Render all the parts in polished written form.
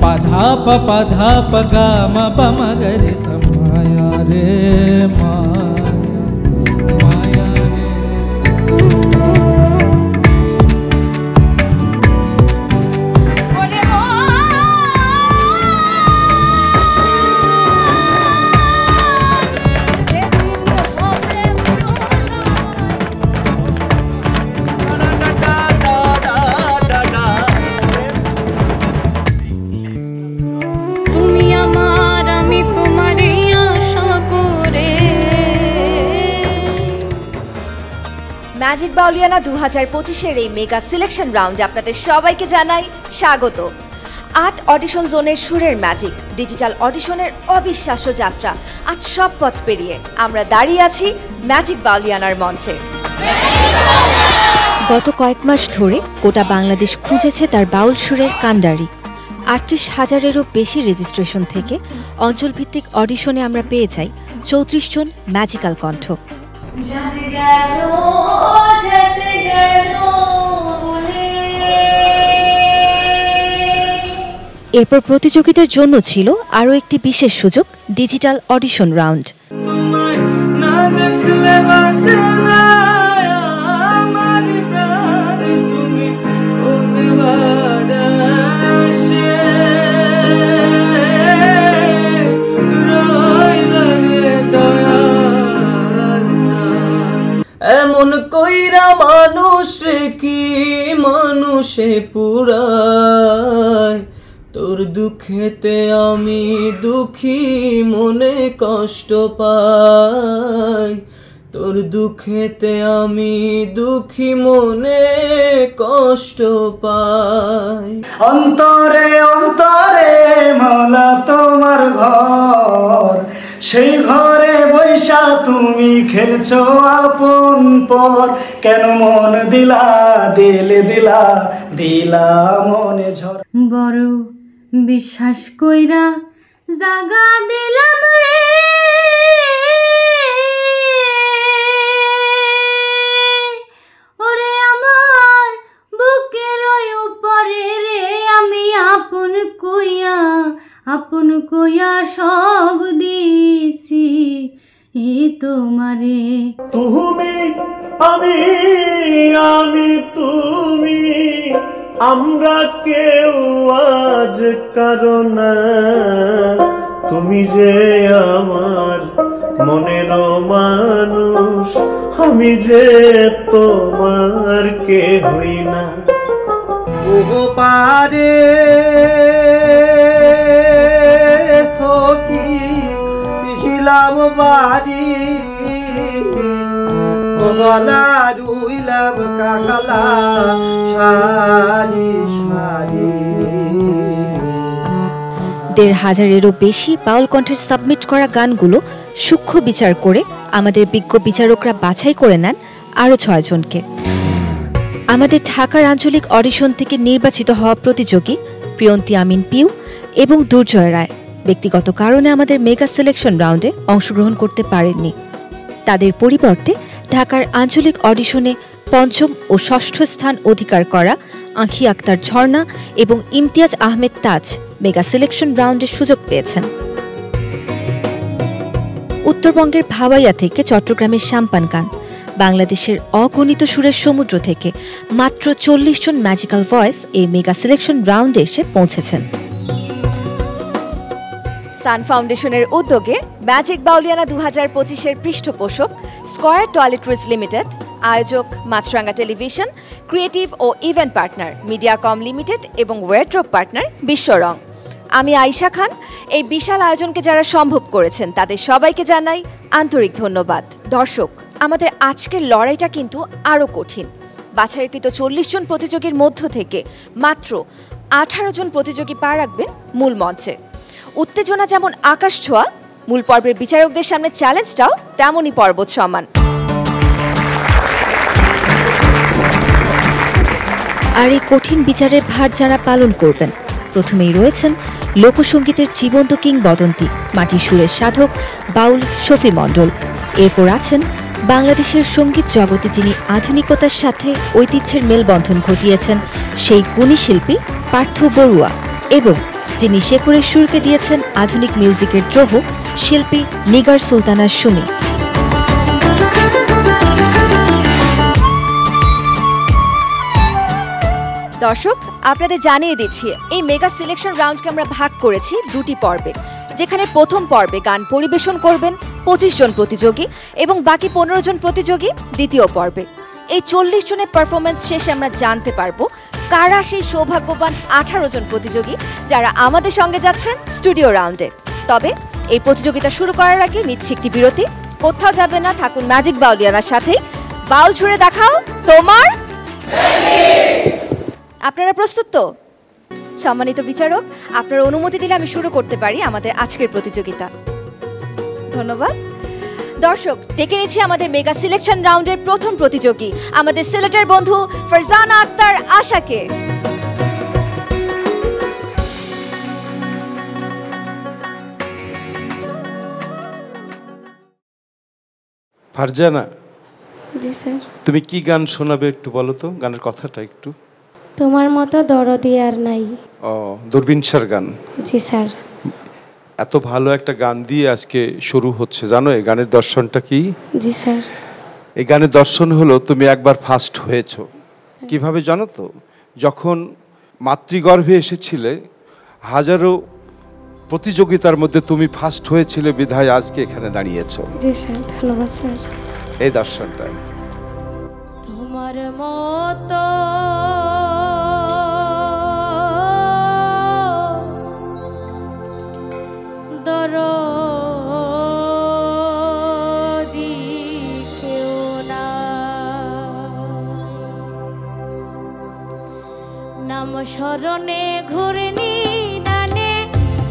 पधा प गा म प म ग रे सा माया रे माया रे। ম্যাজিক বাউলিয়ানা 2025-এর এই মেগা সিলেকশন রাউন্ডে আপনাদের সবাইকে জানাই স্বাগত। 8 অডিশন জোনের সুরের ম্যাজিক ডিজিটাল অডিশনের অবিশ্বাস্য যাত্রা আজ সব পথ পেরিয়ে আমরা দাঁড়িয়ে আছি ম্যাজিক বাউলিয়ানার মঞ্চে। গত কয়েক মাস ধরে গোটা বাংলাদেশ খুঁজেছে তার বাউল সুরের কান্ডারি। 38,000-এরও বেশি রেজিস্ট্রেশন থেকে অঞ্চলভিত্তিক অডিশনে আমরা পেয়ে যাই 34 জন ম্যাজিক্যাল কণ্ঠ। এরপর প্রতিযোগীদের জন্য ছিল আরও একটি বিশেষ সুযোগ, ডিজিটাল অডিশন রাউন্ড। এমন কইরা মানুষ কি মানুষে পুরায়, তোর দুঃখেতে আমি দুঃখী মনে কষ্ট পাই, তোর দুঃখেতে আমি দুঃখী মনে কষ্ট পাই। অন্তরে অন্তরে মাওলা তোমার ঘর, সেই ঘরে বৈশা তুমি খেলছো আপন পর, কেন মন দিলা দিলে দিলা দিলা মনে ঝড়। বড় বিশ্বাস কইরা জাগা দিলাম রে, ওরে আমার বুকের উপরে রে, আমি আপন কইয়া সব দিছি তোমারে। তুমি আমি আমি তুমি আমরা কেউ আজ কারণ, তুমি যে আমার মনের মানুষ, আমি যে তোমার কে হই না। ও পারে সখী হিলাম বাড়ি, গলা রুইলাম কাকালা সারি সারি। 1,500-এরও বেশি বাউল কণ্ঠের সাবমিট করা গানগুলো সূক্ষ্ম বিচার করে আমাদের বিজ্ঞ বিচারকরা বাছাই করে নেন আরও 6 জনকে। আমাদের ঢাকার আঞ্চলিক অডিশন থেকে নির্বাচিত হওয়া প্রতিযোগী প্রিয়ন্তী আমিন পিউ এবং দুর্জয় রায় ব্যক্তিগত কারণে আমাদের মেগা সিলেকশন রাউন্ডে অংশগ্রহণ করতে পারেননি। তাদের পরিবর্তে ঢাকার আঞ্চলিক অডিশনে 5ম ও 6ষ্ঠ স্থান অধিকার করা আঁখি আক্তার ঝর্ণা এবং ইমতিয়াজ আহমেদ তাজ মেগা সিলেকশন রাউন্ডের সুযোগ পেয়েছেন। উত্তরবঙ্গের ভাওয়াইয়া থেকে চট্টগ্রামের সাম্পান গান, বাংলাদেশের অগণিত সুরের সমুদ্র থেকে মাত্র 40 জন ম্যাজিক্যাল ভয়েস এই মেগা সিলেকশন রাউন্ডে এসে পৌঁছেছেন। সান ফাউন্ডেশনের উদ্যোগে ম্যাজিক বাউলিয়ানা 2025-এর পৃষ্ঠপোষক স্কয়ার টয়লেট্রিজ লিমিটেড, আয়োজক মাছরাঙ্গা টেলিভিশন, ক্রিয়েটিভ ও ইভেন্ট পার্টনার মিডিয়াকম লিমিটেড এবং ওয়েড্রপ পার্টনার বিশ্বরং। আমি আয়েশা খান। এই বিশাল আয়োজনকে যারা সম্ভব করেছেন তাদের সবাইকে জানাই আন্তরিক ধন্যবাদ। দর্শক, আমাদের আজকের লড়াইটা কিন্তু আরও কঠিন। বাছাইকৃত 40 জন প্রতিযোগীর মধ্য থেকে মাত্র 18 জন প্রতিযোগী পা রাখবেন মূল মঞ্চে। উত্তেজনা যেমন আকাশ ছোঁয়া, মূল পর্বের বিচারকদের সামনে চ্যালেঞ্জটাও তেমনই পর্বত সমান। আর এই কঠিন বিচারের ভার যারা পালন করবেন, প্রথমেই রয়েছেন লোকসঙ্গীতের জীবন্ত কিংবদন্তি মাটির সুরের সাধক বাউল শফি মণ্ডল। এরপর আছেন বাংলাদেশের সঙ্গীত জগতে যিনি আধুনিকতার সাথে ঐতিহ্যের মেলবন্ধন ঘটিয়েছেন সেই গুণী শিল্পী পার্থ বড়ুয়া, এবং যিনি শেকড়ের সুরকে দিয়েছেন আধুনিক মিউজিকের দ্রোহ শিল্পী নিগার সুলতানা সুমি। দর্শক, আপনাদের জানিয়ে দিচ্ছি এই মেগা সিলেকশন রাউন্ডকে আমরা ভাগ করেছি দুটি পর্বে, যেখানে প্রথম পর্বে গান পরিবেশন করবেন 25 জন প্রতিযোগী এবং বাকি 15 জন প্রতিযোগী দ্বিতীয় পর্বে। এই 40 জনের পারফরমেন্স শেষে আমরা জানতে পারবো কারা সেই সৌভাগ্যবান 18 জন প্রতিযোগী যারা আমাদের সঙ্গে যাচ্ছেন স্টুডিও রাউন্ডে। তবে এই প্রতিযোগিতা শুরু করার আগে নিচ্ছি একটি বিরতি। কোথাও যাবে না, থাকুন ম্যাজিক বাউলিয়ানার সাথেই। বাউল ছুঁড়ে দেখাও তোমার। আপনারা প্রস্তুত তো? সম্মানিত বিচারক, আপনার অনুমতি দিলে আমি শুরু করতে পারি আমাদের আজকের প্রতিযোগিতা। ধন্যবাদ। দর্শক, ডেকে নিচ্ছি আমাদের মেগা সিলেকশন রাউন্ডের প্রথম প্রতিযোগী, আমাদের সিলেটের বন্ধু ফারজানা আক্তার আশাকে। ফারজানা, জি স্যার। তুমি কি গান শোনাবে একটু বলো তো, গানের কথাটা একটু। তোমার মতো দরদি আর নাই। ও, দূরবীন স্যার গান। জি স্যার। এত ভালো একটা গান দিয়ে আজকে শুরু হচ্ছে, জানো এই গানের দর্শনটা কি? জি স্যার। এই গানের দর্শন হলো তুমি একবার ফার্স্ট হয়েছো। কিভাবে জানো তো? যখন মাতৃগর্ভে এসেছিলে হাজারো প্রতিযোগিতার মধ্যে তুমি ফার্স্ট হয়েছিলে, বিধায় আজকে এখানে দাঁড়িয়েছো। জি স্যার, ধন্যবাদ স্যার। এই দর্শনটা। তোমার মতো দরদি কেউ না, নাম স্মরণে ঘূর্ণি দানে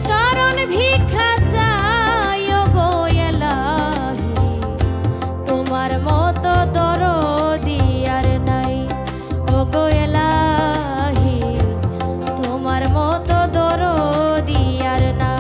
চরণ ভিক্ষা চাই গো এলাহি, তোমার মতো দরদি আর নাই। ও গো এলাহি, তোমার মতো দরদি আর নাই।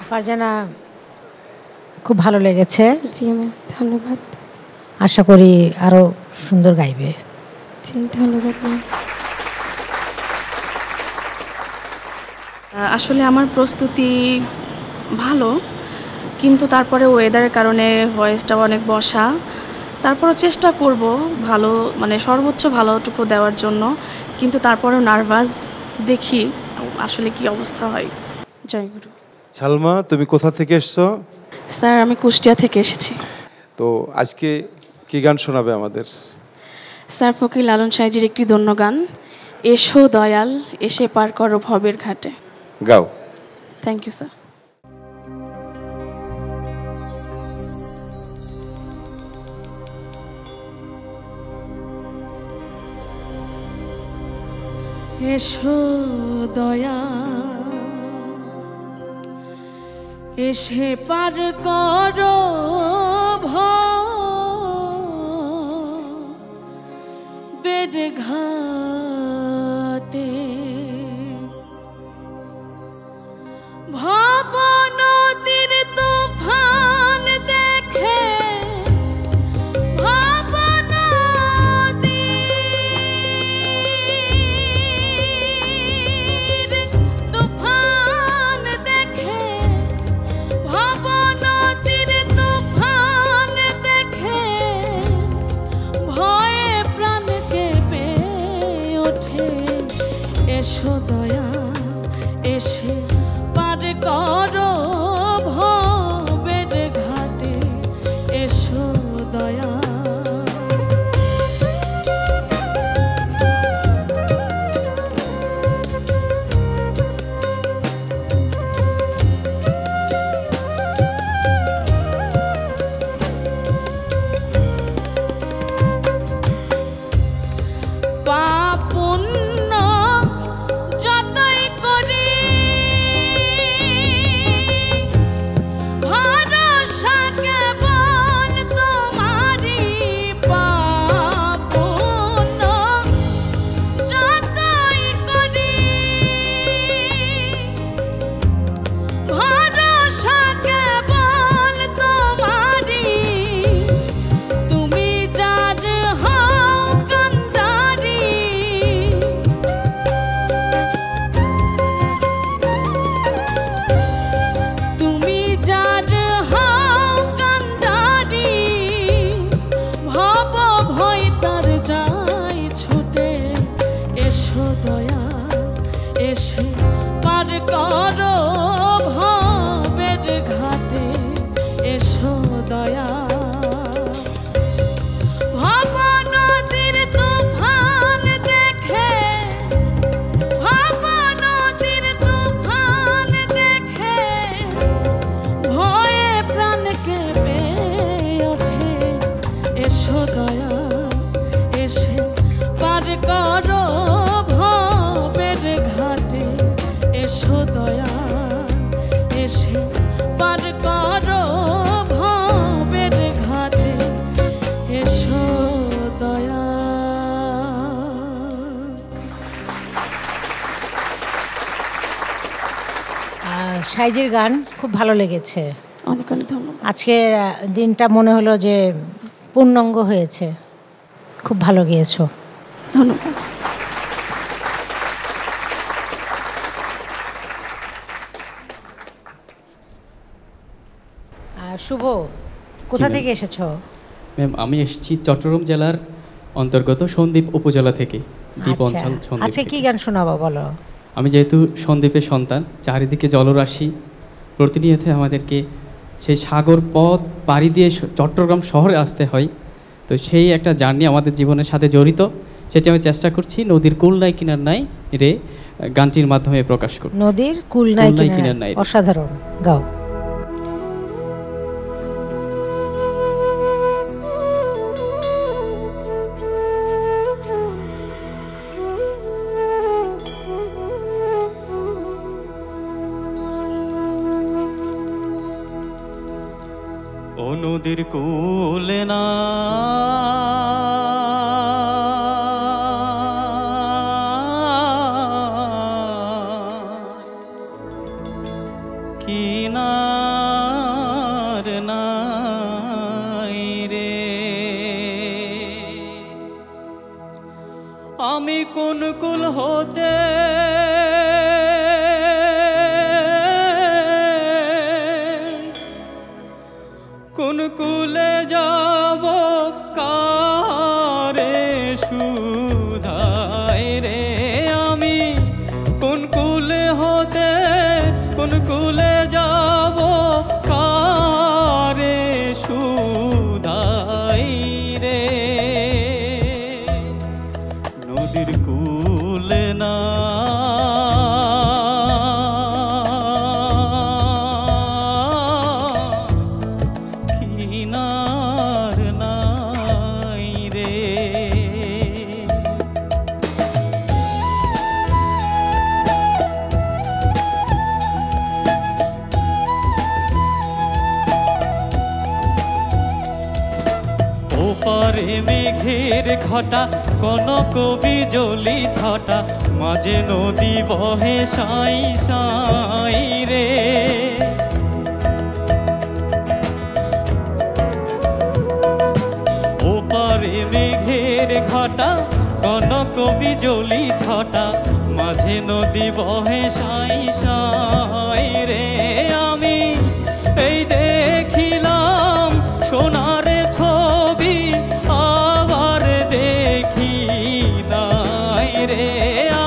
ফারজানা, খুব ভালো লেগেছে। জি ম্যাম, ধন্যবাদ। আশা করি আরো সুন্দর গাইবে। জি, ধন্যবাদ ম্যাম। আসলে আমার প্রস্তুতি ভালো, কিন্তু তারপরে ওয়েদারের কারণে ভয়েসটাও অনেক বসা। তারপরও চেষ্টা করব ভালো, মানে সর্বোচ্চ ভালোটুকু দেওয়ার জন্য, কিন্তু তারপরেও নার্ভাস। দেখি আসলে কি অবস্থা হয়। জয় গুরু। সালমা, তুমি কোথা থেকে এসছো? স্যার আমি কুষ্টিয়া থেকে এসেছি। তো আজকে কি গান শোনাবে আমাদের? স্যার ফকির লালন সাইজির একটি ধন্য গান, এসো দয়াল এসে পার করো ভবের ঘাটে। গাও। Thank you sir. এসো দয়া এসে পার করো ভবের ঘাটে, ভব নদীর তুফান দেখে, ভব নদীর তুফান দেখে, ভব নদীর তুফান দেখে ভয়ে প্রাণ কেঁপে ওঠে। এসো দয়া এসে পার করো ভবের ঘাটে, এসো দয়া। পাপ পুণ্য যতই করি ভরসা কেবল তোমারই। পাপ পুণ্য যতই করি ভরসা কেবল তোমারই। তুমি যার হও কান্ডারি, তুমি যার হও কান্ডারি, ভব ভয় তার যাই ছুটে। এসো দয়া এসে পার করো ভবের ঘাটে, এসো দয়া। ভব নদীর তুফান দেখে, ভব নদীর তুফান দেখে ভয়ে প্রাণ কেঁপে ওঠে। এসো দয়া এসে পার করো ভবের ঘাটে, এসো দয়া এসে পার করো ভবের ঘাটে, এসো দয়া। সাইজির গান খুব ভালো লেগেছে। অনেক অনেক ধন্যবাদ। আজকের দিনটা মনে হলো যে পূর্ণাঙ্গ হয়েছে। খুব ভালো গিয়েছো, ধন্যবাদ। শুভ, কোথা থেকে এসেছো? ম্যাম আমি এসেছি চট্টগ্রাম জেলার অন্তর্গত সন্দ্বীপ উপজেলা থেকে, দ্বীপ আচ্ছা, অঞ্চল সন্দ্বীপ আজকে থেকে। কি গান শোনাবো বলো? আমি যেহেতু সন্দ্বীপের সন্তান, চারিদিকে জলরাশি, প্রতিনিয়ত আমাদেরকে সেই সাগর পথ পাড়ি দিয়ে চট্টগ্রাম শহরে আসতে হয়। তো সেই একটা জার্নি আমাদের জীবনের সাথে জড়িত, সেটি আমি চেষ্টা করছি নদীর কুল নাই কিনার নাই রে গানটির মাধ্যমে প্রকাশ করব। নদীর কুল নাই কিনার নাই, অসাধারণ, গাও। ও নদীর কুলে না কিনার নাই রে, আমি কোন কুল হতে কোন কুলে যাব কারে সুধায় রে, আমি কোন কুলে হতে কোন কুলে যাব ওপারে মেঘের ঘটা কনক বিজলি ছটা মাঝে নদী বহে সাই সাই রে ওপারে মেঘের ঘটা কনক বিজলি ছটা মাঝে নদী বহে সাই সাই রে আমি এই দেখিলাম সোনার ছবি আবার দেখি নাই রে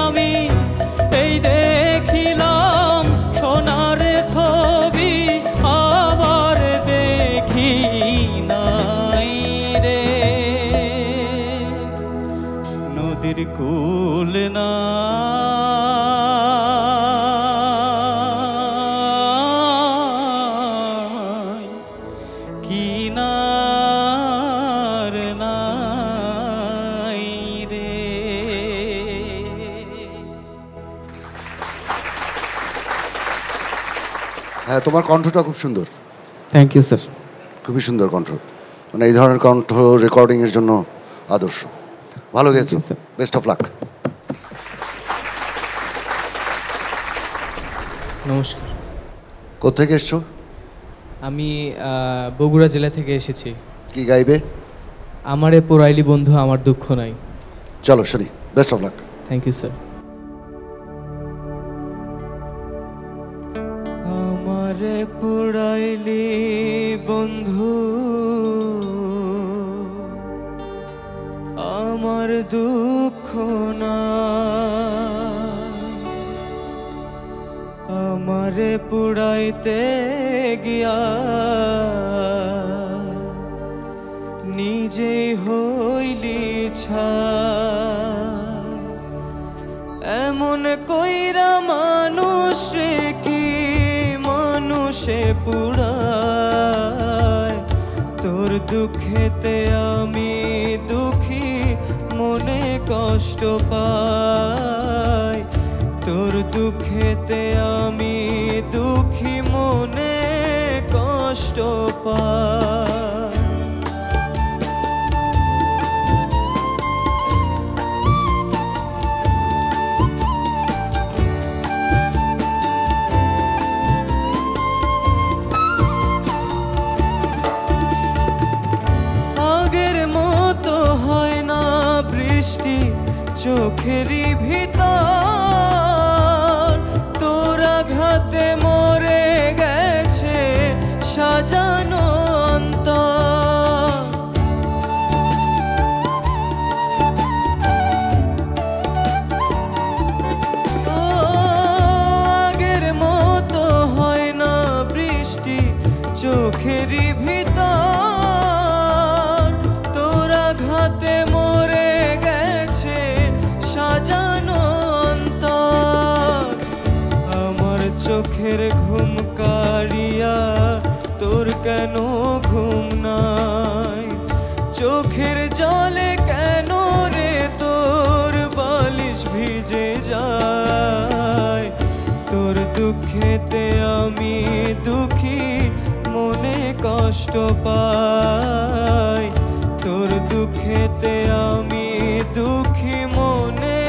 আমি এই দেখিলাম সোনার ছবি আবার দেখি নাই রে নদীর কুল না হ্যাঁ, তোমার কণ্ঠটা খুব সুন্দর। Thank you sir. খুবই সুন্দর কণ্ঠ, মানে এই ধরনের কণ্ঠ রেকর্ডিংয়ের জন্য আদর্শ। ভালো গেছো, বেস্ট অফ লাক। নমস্কার। কোত্থেকে এসছো? আমি বগুড়া জেলা থেকে এসেছি। কি গাইবে? আমারে পোড়াইলি বন্ধু আমার দুঃখ নাই। চলো শুনি, best of luck. Thank you sir. আমারে পোড়াইলি বন্ধু আমার দুঃখ না আমারে পুড়াইতে গিয়া নিজেই হইলি ছাই এমন কইরা মানুষ রে কি মানুষে পুড়ায় তোর দুঃখেতে আমি দুঃখী মনে কষ্ট পাই তোর দুঃখেতে আমি দুঃখী মনে কষ্ট পাই আগের মতো হয় না বৃষ্টি চোখেরই ভিতর তোর আঘাতে মরে গেছে সাজানো অন্তর আগের মতো হয় না বৃষ্টি চোখেরই ভিতর তোর আঘাতে মরে গেছে সাজানো অন্তর আমার চোখের ঘুম কাড়িয়া তোর কেন ঘুম নাই চোখের জলে কেন রে তোর বালিশ ভিজে যায় তোর দুঃখেতে আমি দুঃখী মনে কষ্ট পাই তোর দুঃখেতে আমি দুঃখী মনে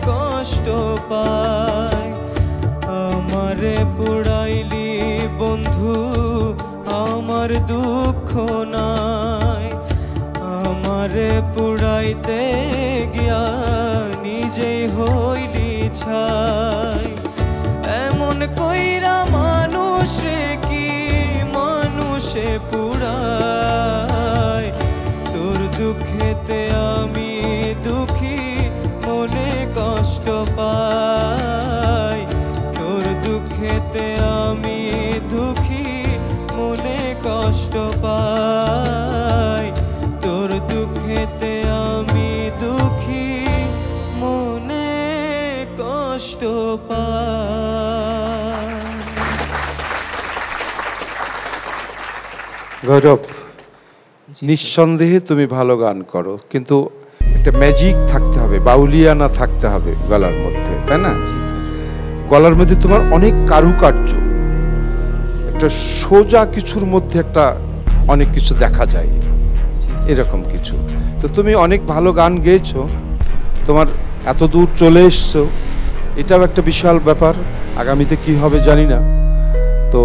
কষ্ট পাই আমারে পুড়াইলি বন্ধু আমার দুঃখ নাই আমারে পুড়াইতে গিয়া নিজেই হইলি ছাই এমন কইরা মানুষ রে কি মানুষে পুড়ায় তোর দুঃখেতে আমি দুঃখী মনে কষ্ট পাই তোর দুঃখেতে আমি দুঃখী মনে কষ্ট পাই তোর দুঃখেতে আমি দুঃখী মনে কষ্ট পাই। গৌরব, নিঃসন্দেহে তুমি ভালো গান করো, কিন্তু একটা ম্যাজিক থাকতে হবে, বাউলিয়ানা থাকতে হবে গলার মধ্যে, তাই না? গলার মধ্যে তোমার অনেক কারুকার্য, একটা সোজা কিছুর মধ্যে একটা অনেক কিছু দেখা যায়। এরকম কিছু। তো তুমি অনেক ভালো গান গেয়েছো, তোমার এত দূর চলে এসছো, এটাও একটা বিশাল ব্যাপার। আগামীতে কি হবে জানি না, তো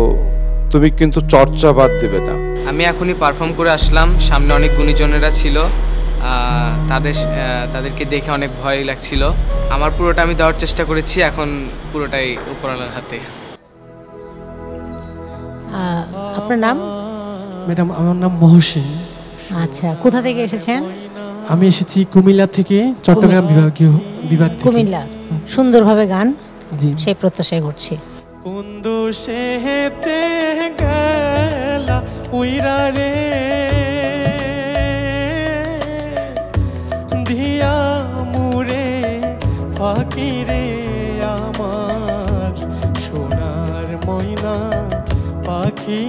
তুমি কিন্তু চর্চা বাদ দেবে না। আমি এখনই পারফর্ম করে আসলাম, সামনে অনেক গুণীজনেরা ছিল, তাদেরকে দেখে অনেক ভয় লাগছিল। আমার পুরোটা আমি দেওয়ার চেষ্টা করেছি, এখন পুরোটাই উপরওয়ালার হাতে। আপনার নাম? ম্যাডাম আমার নাম মহসিন। আচ্ছা, কোথা থেকে এসেছেন? আমি এসেছি কুমিল্লা থেকে, চট্টগ্রাম বিভাগ থেকে। কুমিল্লা। সুন্দরভাবে গান, জি, সেই প্রত্যাশাই করছি। কোন দোষেতে গেলা উইরা রে দিয়া মুরে ফাকিরে আমার সোনার ময়না পাখি।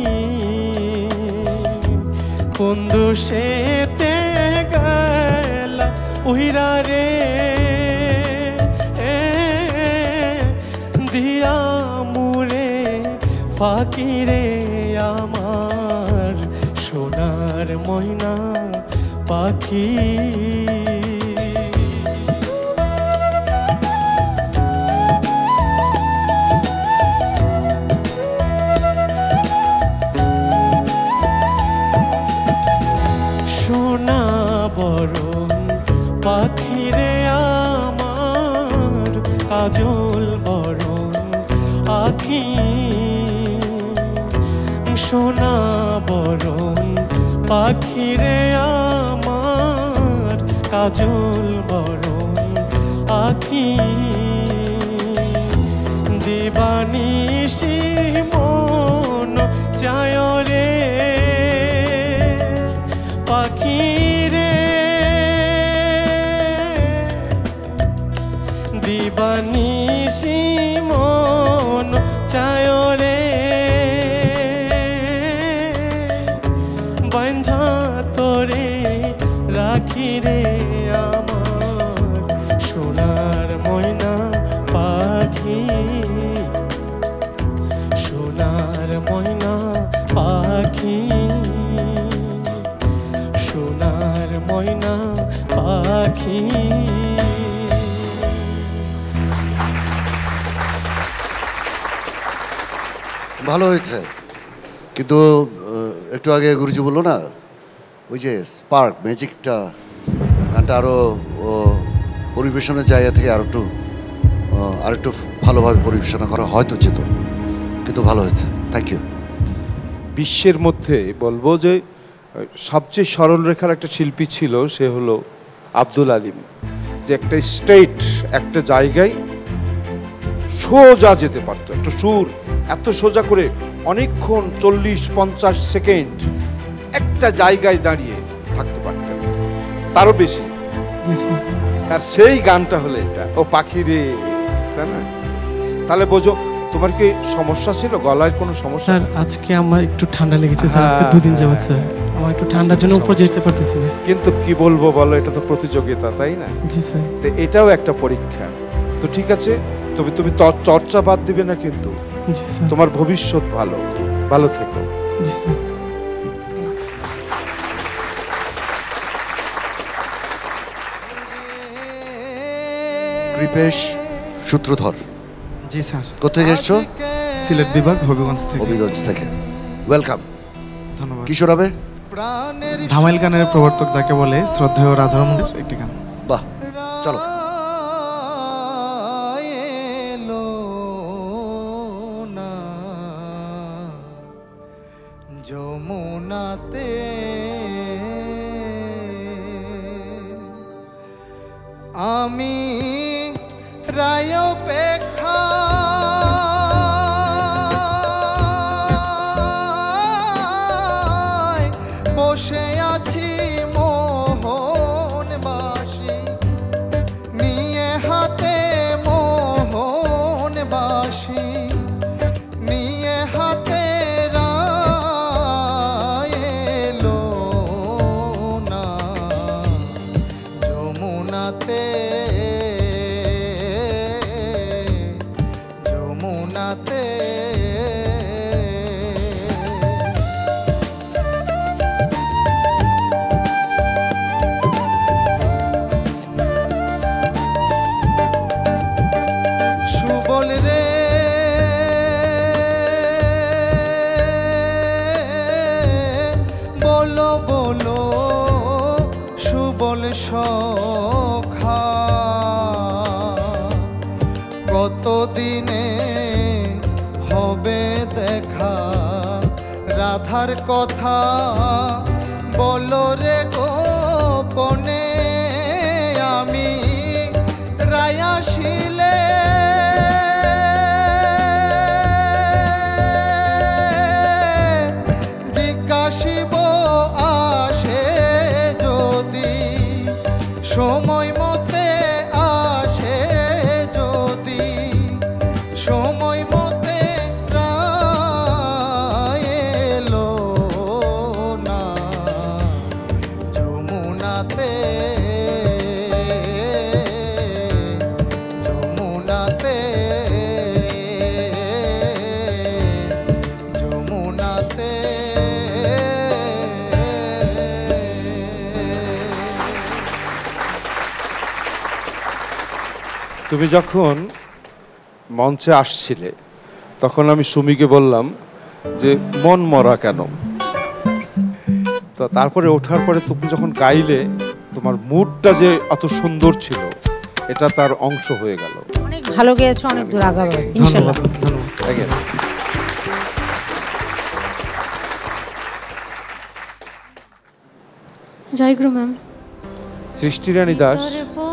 কোন দোষেতে গেলা উইরা রে দিয়া মুরে ফাকিরে আমার সোনার ময়না পাখি। সোনা বরণ পাখিরে আমার কাজল বরণ আখি। সোনা বরণ পাখিরে আমার কাজল বরণ আখি। দিবানিশি মন চায় রে পাখিরে, দিবানিশি মন চায় রে বান্ধা তোরে রাখি রে আমার সোনার ময়না পাখি। সোনার ময়না পাখি, সোনার ময়না পাখি। ভালো হয়েছে, কিন্তু একটু আগে গুরুজি বললো না ওই যে স্পার্ক ম্যাজিকটা, গানটা আরও পরিবেশনের জায়গা থেকে আরেকটু ভালোভাবে পরিবেশনা করা হয়তো যেত, কিন্তু ভালো হয়েছে। Thank you. বিশ্বের মধ্যে বলবো যে সবচেয়ে সরল রেখার একটা শিল্পী ছিল, সে হলো আব্দুল আলিম। যে একটা স্টেট একটা জায়গায় সোজা যেতে পারতো, একটা সুর এত সোজা করে অনেকক্ষণ 40-50 সেকেন্ড একটা জায়গায় দাঁড়িয়ে থাকতে পারতেন, তারও বেশি। আর সেই গানটা হলো এটা, ও পাখি রে, তাই না? তাহলে বোঝো তোমার কি সমস্যা ছিল, গলায় কোনো সমস্যা? স্যার আজকে আমার একটু ঠান্ডা লেগেছে স্যার, আজকে 2 দিন যাবত স্যার আমার একটু ঠান্ডার জন্য উপরে যেতে পারতেছি না। কিন্তু কি বলবো বলো, এটা তো প্রতিযোগিতা, তাই না? জি স্যার। তো এটাও একটা পরীক্ষা। তো ঠিক আছে, তবে তুমি চর্চা বাদ দিবে না কিন্তু। জি স্যার। তোমার ভবিষ্যৎ ভালো, ভালো থেকো। জি স্যার। কৃপেশ সূত্রধর। জি স্যার। কোথেকে এসছো? সিলেট বিভাগ, হবিগঞ্জ থেকে। হবিগঞ্জ থেকে, ওয়েলকাম। ধন্যবাদ। কিশোর হবে ধামাইল গানের প্রবর্তক যাকে বলে শ্রদ্ধেয় রাধারমণের একটি গান। বাহ, চলো। যমুনাতে আমি রায় পেখা বসে আছি মোহন বাসি নিয়ে হাতে, মোহন বাসি নিয়ে হাতে এলো না যমুনাতে, যমুনাতে। দিনে হবে দেখা রাধার কথা বলো রে গোপনে আমি রায়াশিলে জিজ্ঞাসিব আসে যদি সময় মতে আসে যদি সময় মতে এলো না যমুনাতে যমুনাতে যমুনাতে তুমি যখন মঞ্চে আসছিলে তখন আমি সুমিকে বললাম যে মন মরা কেন, তো তারপরে ওঠার পরে তুমি যখন গাইলে তোমার মুডটা যে এত সুন্দর ছিল এটা তার অংশ হয়ে গেল। অনেক ভালো গেয়েছো, অনেক দূর আগাবে ইনশাআল্লাহ। জয়গুরু ম্যাম। সৃষ্টি রানী দাস,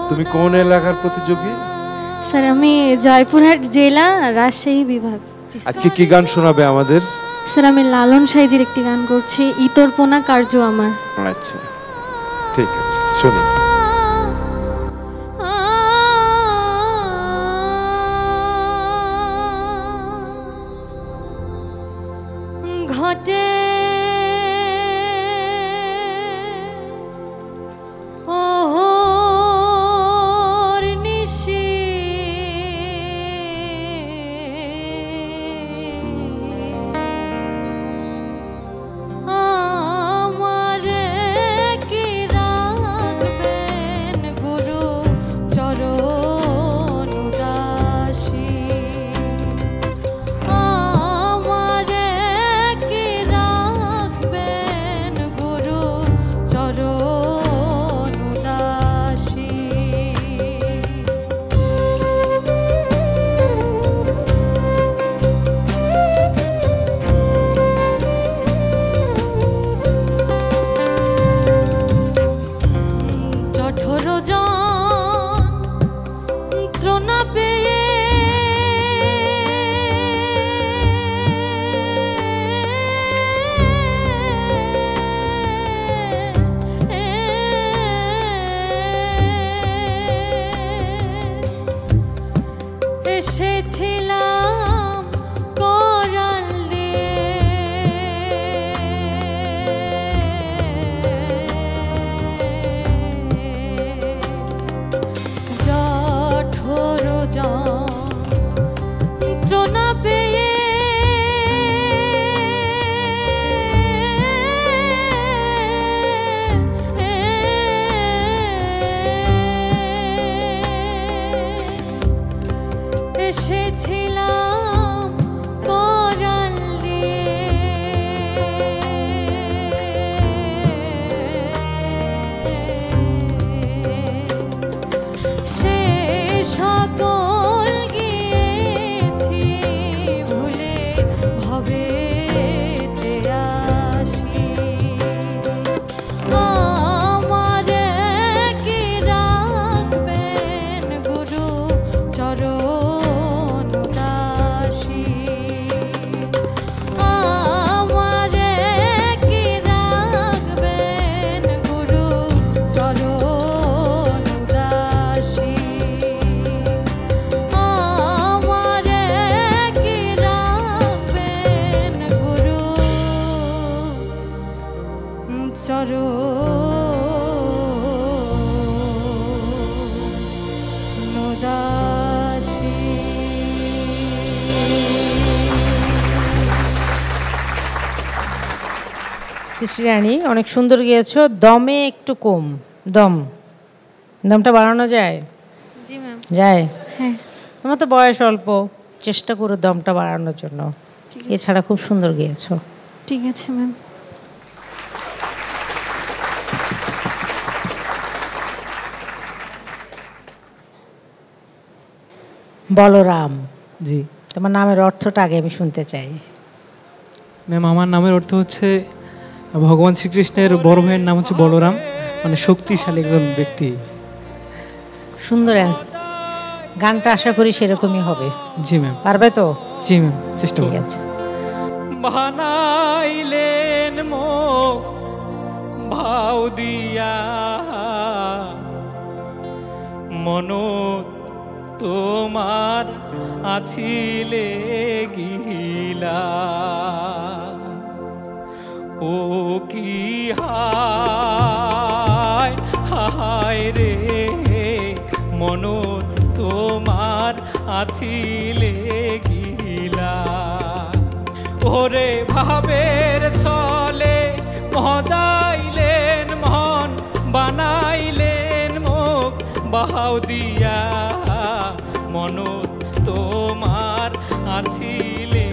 তুমি কোন এলাকার প্রতিযোগী? স্যার আমি জয়পুরহাট জেলা রাজশাহী বিভাগ। আজকে কি গান শোনাবে আমাদের? স্যার আমি লালন সাইজির একটি গান করছি, ইতরপোনা কার্য আমার। আচ্ছা ঠিক আছে, শুনি। ঘটে এসেছিলাম করাল দিয়ে জঠোর যন্ত্রণা পেয়ে এসেছিলাম করাল দিয়ে সে সকল গিয়েছি ভুলে ভবেতে আসি আমার কি রাখবেন গুরু চরণ দাসী আমার কি রাখবেন গুরু চরণ দাসী আমার কি রাখবেন গুরু চরণ দাসী। সৃষ্টি রানী অনেক সুন্দর গিয়েছো, দমে একটু কম, দমটা বাড়ানো যায়? জি ম্যাম। যায়? হ্যাঁ। তোমার তো বয়স অল্প, চেষ্টা করো দমটা বাড়ানোর জন্য, এছাড়া খুব সুন্দর গিয়েছো। ঠিক আছে ম্যাম। বলরাম। জি। তোমার নামের অর্থটা আগে আমি শুনতে চাই। ম্যাম আমার নামের অর্থ হচ্ছে ভগবান শ্রীকৃষ্ণের বড় ভাইয়ের নাম হচ্ছে বলরাম, মানে শক্তিশালী একজন ব্যক্তি। সুন্দর অ্যান্সার। গানটা আশা করি সেরকমই হবে। জি ম্যাম। পারবে তো? জি ম্যাম, চেষ্টা ঠিক করব। আছে। বানাইলেন মুখ ভাও দিয়া মনত তোমার আছিলে গিলা ও কি হায় হায় রে মনত তোমার আছিলে গিলা ওরে ভাবের ছলে মজাইলেন মন বানাইলেন মুখ বাহাও দিয়া মনত তোমার আছিলে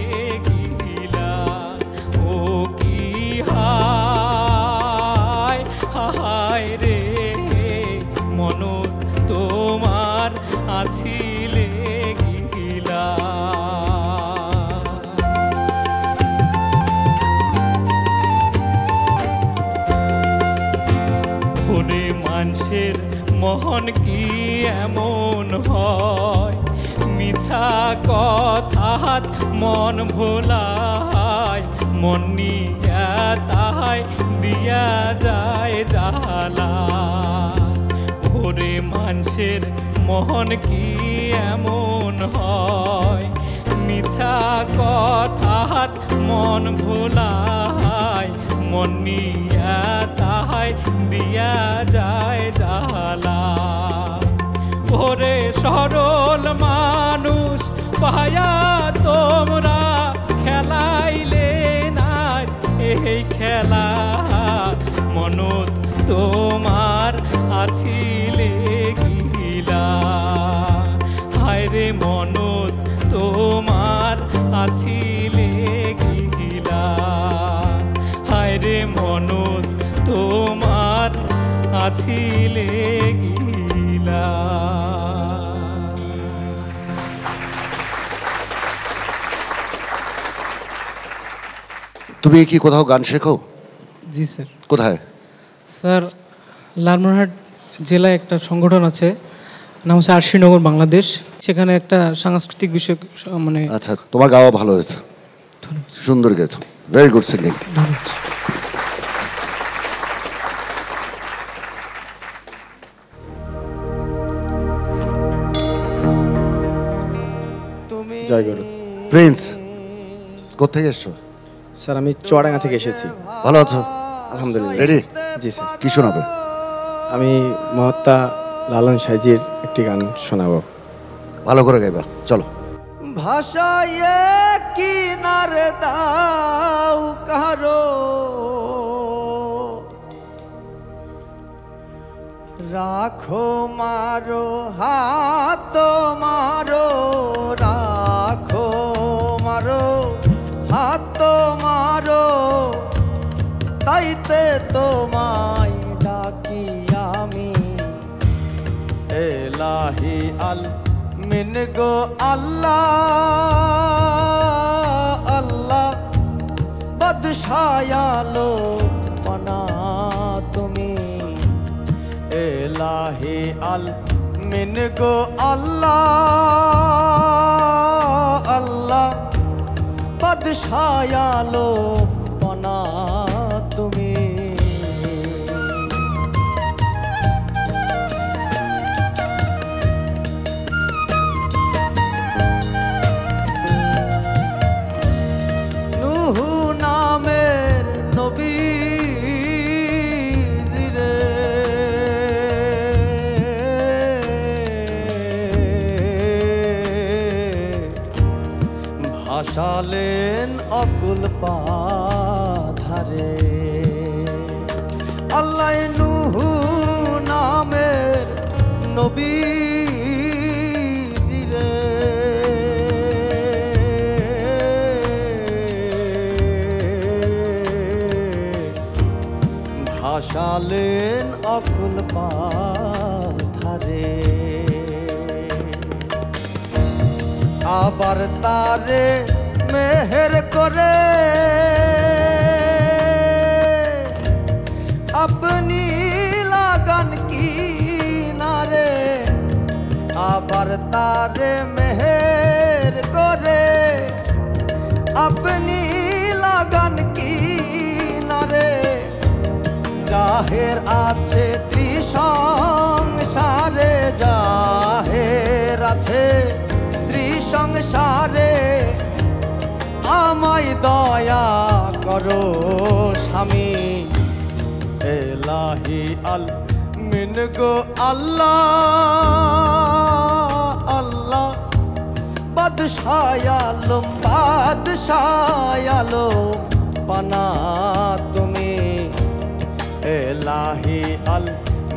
গিলা ও কি হায় হায় রে মনত তোমার আছিলে গিলা ওরে মানুষের মন কি এমন হয় মিছা কথাত মন ভোলায় মন নিয়া তাই দিয়া যায় জ্বালা ওরে মানুষের মন কি এমন হয় মিছা কথাত মন ভোলায় মন নিয়া তাই দিয়া যায় জ্বালা ওরে সরল মানুষ পায়া তোমরা খেলাইলে নাচ এই খেলা মনত তোমার আছিলে গিলা হায় রে মনত তোমার আছিলে গিলা হায় রে মনত তোমার আছিলে গিলা। তুমি কি কোথাও গান শেখো? জি স্যার। কোথায়? স্যার লালমোহনহাট জেলায় একটা সংগঠন আছে, নাম হচ্ছে আরশিনগর বাংলাদেশ, সেখানে একটা সাংস্কৃতিক বিষয় মানে। আচ্ছা, তোমার গাওয়া ভালো হয়েছে, সুন্দর গেছো, ভেরি গুড সিঙ্গিং। জয় গুরু। প্রিন্স, কোথেকে এসছো? স্যার আমি চুয়াডাঙ্গা থেকে এসেছি। ভালো আছো? আলহামদুলিল্লাহ। রেডি? জি স্যার। কি শোনাবে? আমি মহাত্মা লালন সাইজির একটি গান শোনাবো। ভালো করে গাইবা, চলো। ভাষায় কিনারে দাও কারো রাখো মারো হাত মারো রাখো মারো হাত মারো তাইতে তোমায় ডাকি আমি এলাহি আল মিন গো আল্লাহ আল্লাহ বদশায়ালো মনা তুমি এলাহি আল মিন গো আল্লাহ আল্লাহ বদশায়ালো মনা তুমি নামের নবী জিরে ভাসালেন অকুল পাধারে আল্লাহ নুহু নামের নবী ভাসালেন অকুল পাথারে আবার তারে মেহের করে আপনি লাগান কিনারে, আবার তারে মেহের করে আপনি লাগান কিনারে। জাহের আছে ত্রিসংসারে, জাহের আছে ত্রিসংসারে, আমায় দয়া করো স্বামী। এলাহি আল মিন গো আল্লাহ আল্লাহ, বাদশাহ আলম বাদশাহ আলম পানা তুমি। এলাহি আল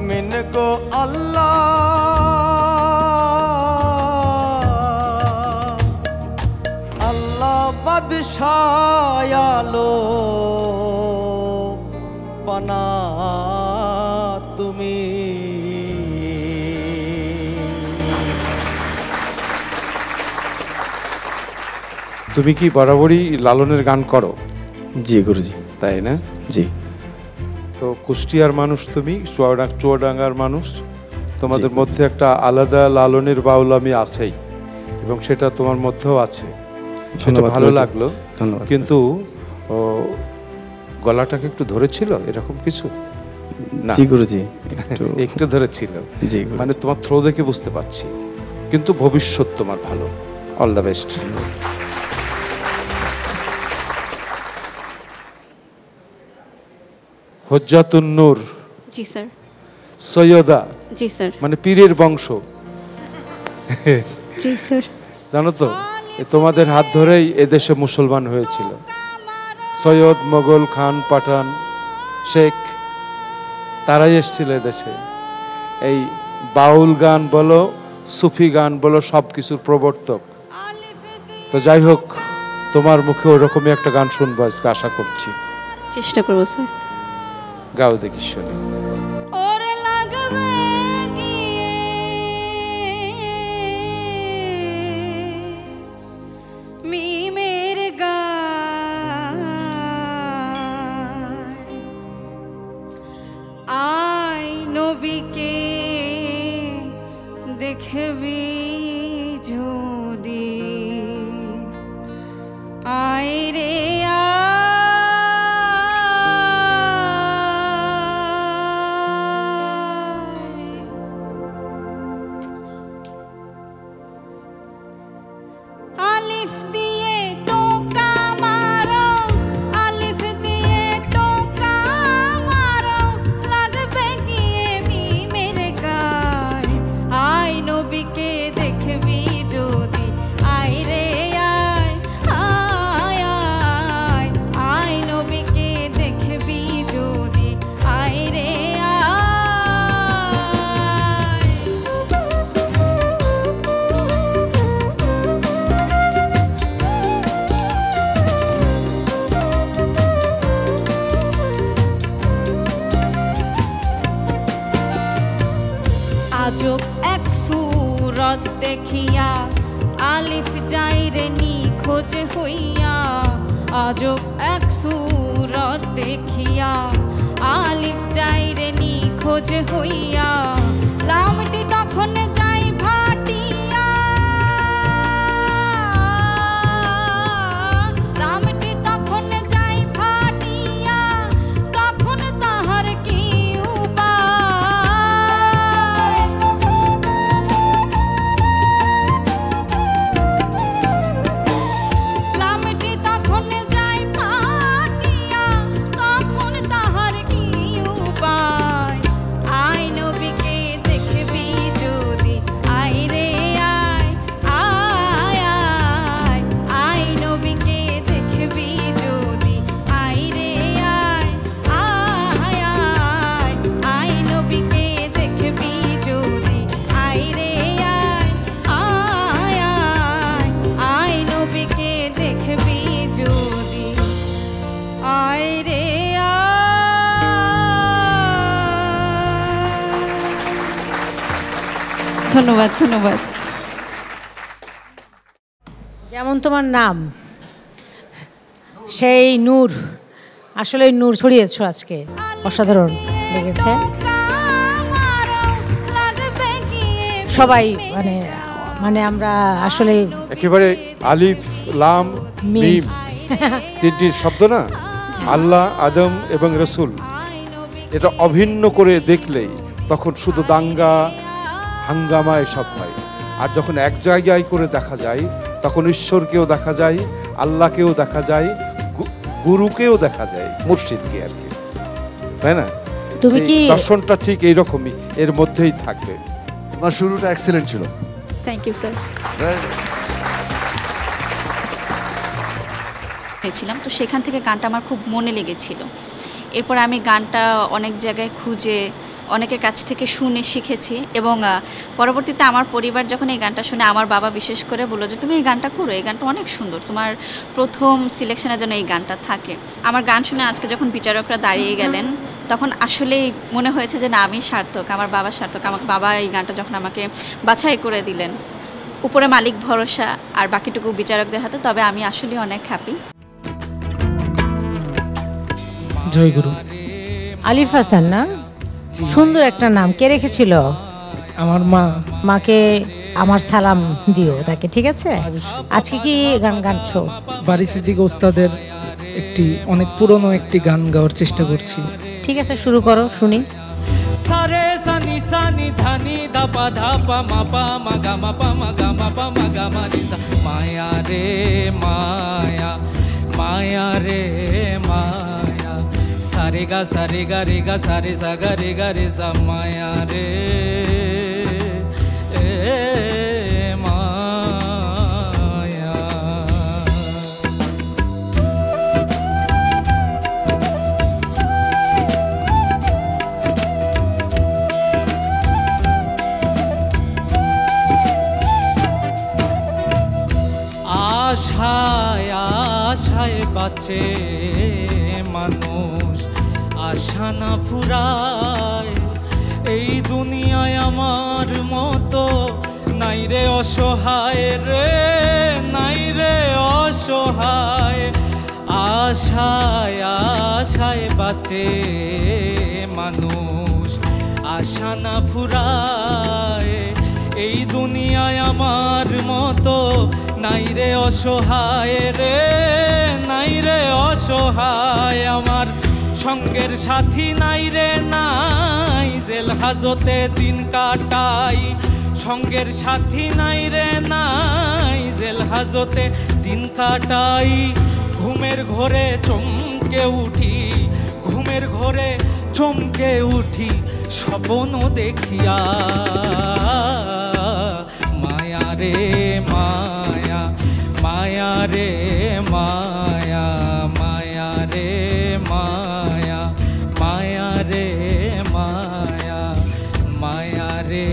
মিন গো আল্লাহ আল্লাহ, বাদশাহ আলম পানা তুমি। তুমি কি বরাবরই লালনের গান করো? জি গুরুজি। তাই না? জি। তো কুষ্টিয়ার মানুষ, তুমি চুয়াডাঙ্গার মানুষ, তোমাদের মধ্যে একটা আলাদা লালনের বাউলামি আছেই এবং সেটা তোমার মধ্যেও আছে, সেটা ভালো লাগলো। ধন্যবাদ। কিন্তু গলাটাকে একটু ধরেছিল এরকম কিছু? জি গুরুজি, একটু ধরেছিল। জি, মানে তোমার থ্রো দেখে বুঝতে পারছি, কিন্তু ভবিষ্যৎ তোমার ভালো। All the best. Hujjatun Noor. জি স্যার। সৈয়দা। জি স্যার। মানে পীরের বংশ। জি স্যার। জানো তো তোমাদের হাত ধরেই এদেশে মুসলমান হয়েছিল। সৈয়দ, মোগল, খান, পাঠান, শেখ তারাই এসেছিল এদেশে। এই বাউল গান বলো, সুফি গান বলো, সব কিছুর প্রবর্তক। তো যাই হোক, তোমার মুখে ওরকমই একটা গান শুনবো আজকে, আশা করছি। চেষ্টা করবো স্যার। গাও দেখি শুনি। নবীকে দেখবি যদি আয় রে আলিফ দিয়ে টোকা মারো, আলিফ দিয়ে টোকা মারো, লাগবে গিয়ে মিমের গায়। আয় নবীকে দেখবি যদি আয় রে আয় আয় আয়, আয় নবীকে দেখবি যদি আয় রে আজব এক সুরত দেখিয়া আলিফ যাই রে নিখোঁজ হইয়া। আজব এক সুরত দেখিয়া আলিফ যাই রে নিখোঁজ হইয়া। লামটি তখন যাই ভাটিয়া, লামটি তখন যাই ভাটিয়া, তখন তাহার কি উপায়। লামটি তখন যাই ভাটিয়া, তখন তাহার কি উপায়। আয় নবীকে দেখবি যদি আয় রে আয় আয় আয়, আয় নবীকে দেখবি যদি আয় রে আয় আয় আয়, আয় নবীকে দেখবি যদি আয় রে আয় আয় আয়, আয় নবীকে দেখবি যদি আয় রে ধন্যবাদ ধন্যবাদ। যেমন তোমার নাম, সেই নূর, আসলে নূর ছড়িয়েছো আজকে, অসাধারণ লেগেছে। সবাই মানে মানে আমরা আসলে একেবারে আলিফ লাম মিম তিনটি শব্দ না, আল্লাহ, আদম এবং রসুল, এটা অভিন্ন করে দেখলেই তখন শুধু দাঙ্গা হাঙ্গামা এসব হয়। আর যখন এক জায়গায় করে দেখা যায় তখন ঈশ্বরকেও দেখা যায়, আল্লাহকেও দেখা যায়, গুরুকেও দেখা যায়, মুর্শিদকে আর কি, তাই না? তুমি কি দর্শনটা ঠিক এইরকমই, এর মধ্যেই থাকবে। তোমার শুরুটা এক্সেলেন্ট ছিল। Thank you sir. হয়েছিলাম তো সেখান থেকে গানটা আমার খুব মনে লেগেছিল। এরপর আমি গানটা অনেক জায়গায় খুঁজে অনেকের কাছ থেকে শুনে শিখেছি এবং পরবর্তীতে আমার পরিবার যখন এই গানটা শুনে, আমার বাবা বিশেষ করে বললো যে তুমি এই গানটা করো, এই গানটা অনেক সুন্দর, তোমার প্রথম সিলেকশনের জন্য এই গানটা থাকে। আমার গান শুনে আজকে যখন বিচারকরা দাঁড়িয়ে গেলেন তখন আসলেই মনে হয়েছে যে না, আমি সার্থক, আমার বাবা সার্থক। আমার বাবা এই গানটা যখন আমাকে বাছাই করে দিলেন, উপরে মালিক ভরসা আর বাকিটুকু বিচারকদের হাতে, তবে আমি আসলে অনেক হ্যাপি। জয় গুরু। আলিফ হাসান না, সুন্দর একটা নাম, কে রেখেছিল? আমার মা। মাকে আমার সালাম দিও তাকে, ঠিক আছে? আজকে কি গান গানছো? বারি সিদ্দিক ওস্তাদের একটি অনেক পুরনো একটি গান গাওয়ার চেষ্টা করছি। ঠিক আছে, শুরু করো, শুনি। সারে সানি সানি ধানি দাপা ধাপা মাপা মাগা মাপা মাগা মাপা মাগা মারিসা, মায়া রে মায়া, মায়া রে মায়া, সারে গা রে গা সারে সা গা রে সা, মায়া রে মায়া। আশায় আশায় বাঁচে মানুষ, আশা না ফুরায় এই দুনিয়ায় আমার মতো নাই রে অসহায় রে, নাই রে অসহায়। আশায় আশায় বাঁচে মানুষ, আশা না ফুরায় এই দুনিয়ায় আমার মতো নাই রে অসহায় রে, নাই রে অসহায়। আমার সঙ্গের সাথী নাই রে নাই, জেল হাজতে দিন কাটাই, সঙ্গের সাথী নাই রে নাই, জেল হাজতে দিন কাটাই। ঘুমের ঘোরে চমকে উঠি, ঘুমের ঘোরে চমকে উঠি স্বপ্ন দেখিয়া, মায়া রে মায়া, মায়া রে মায়া, মায়া রে মায়া, মায়া রে মায়া, মায়া রে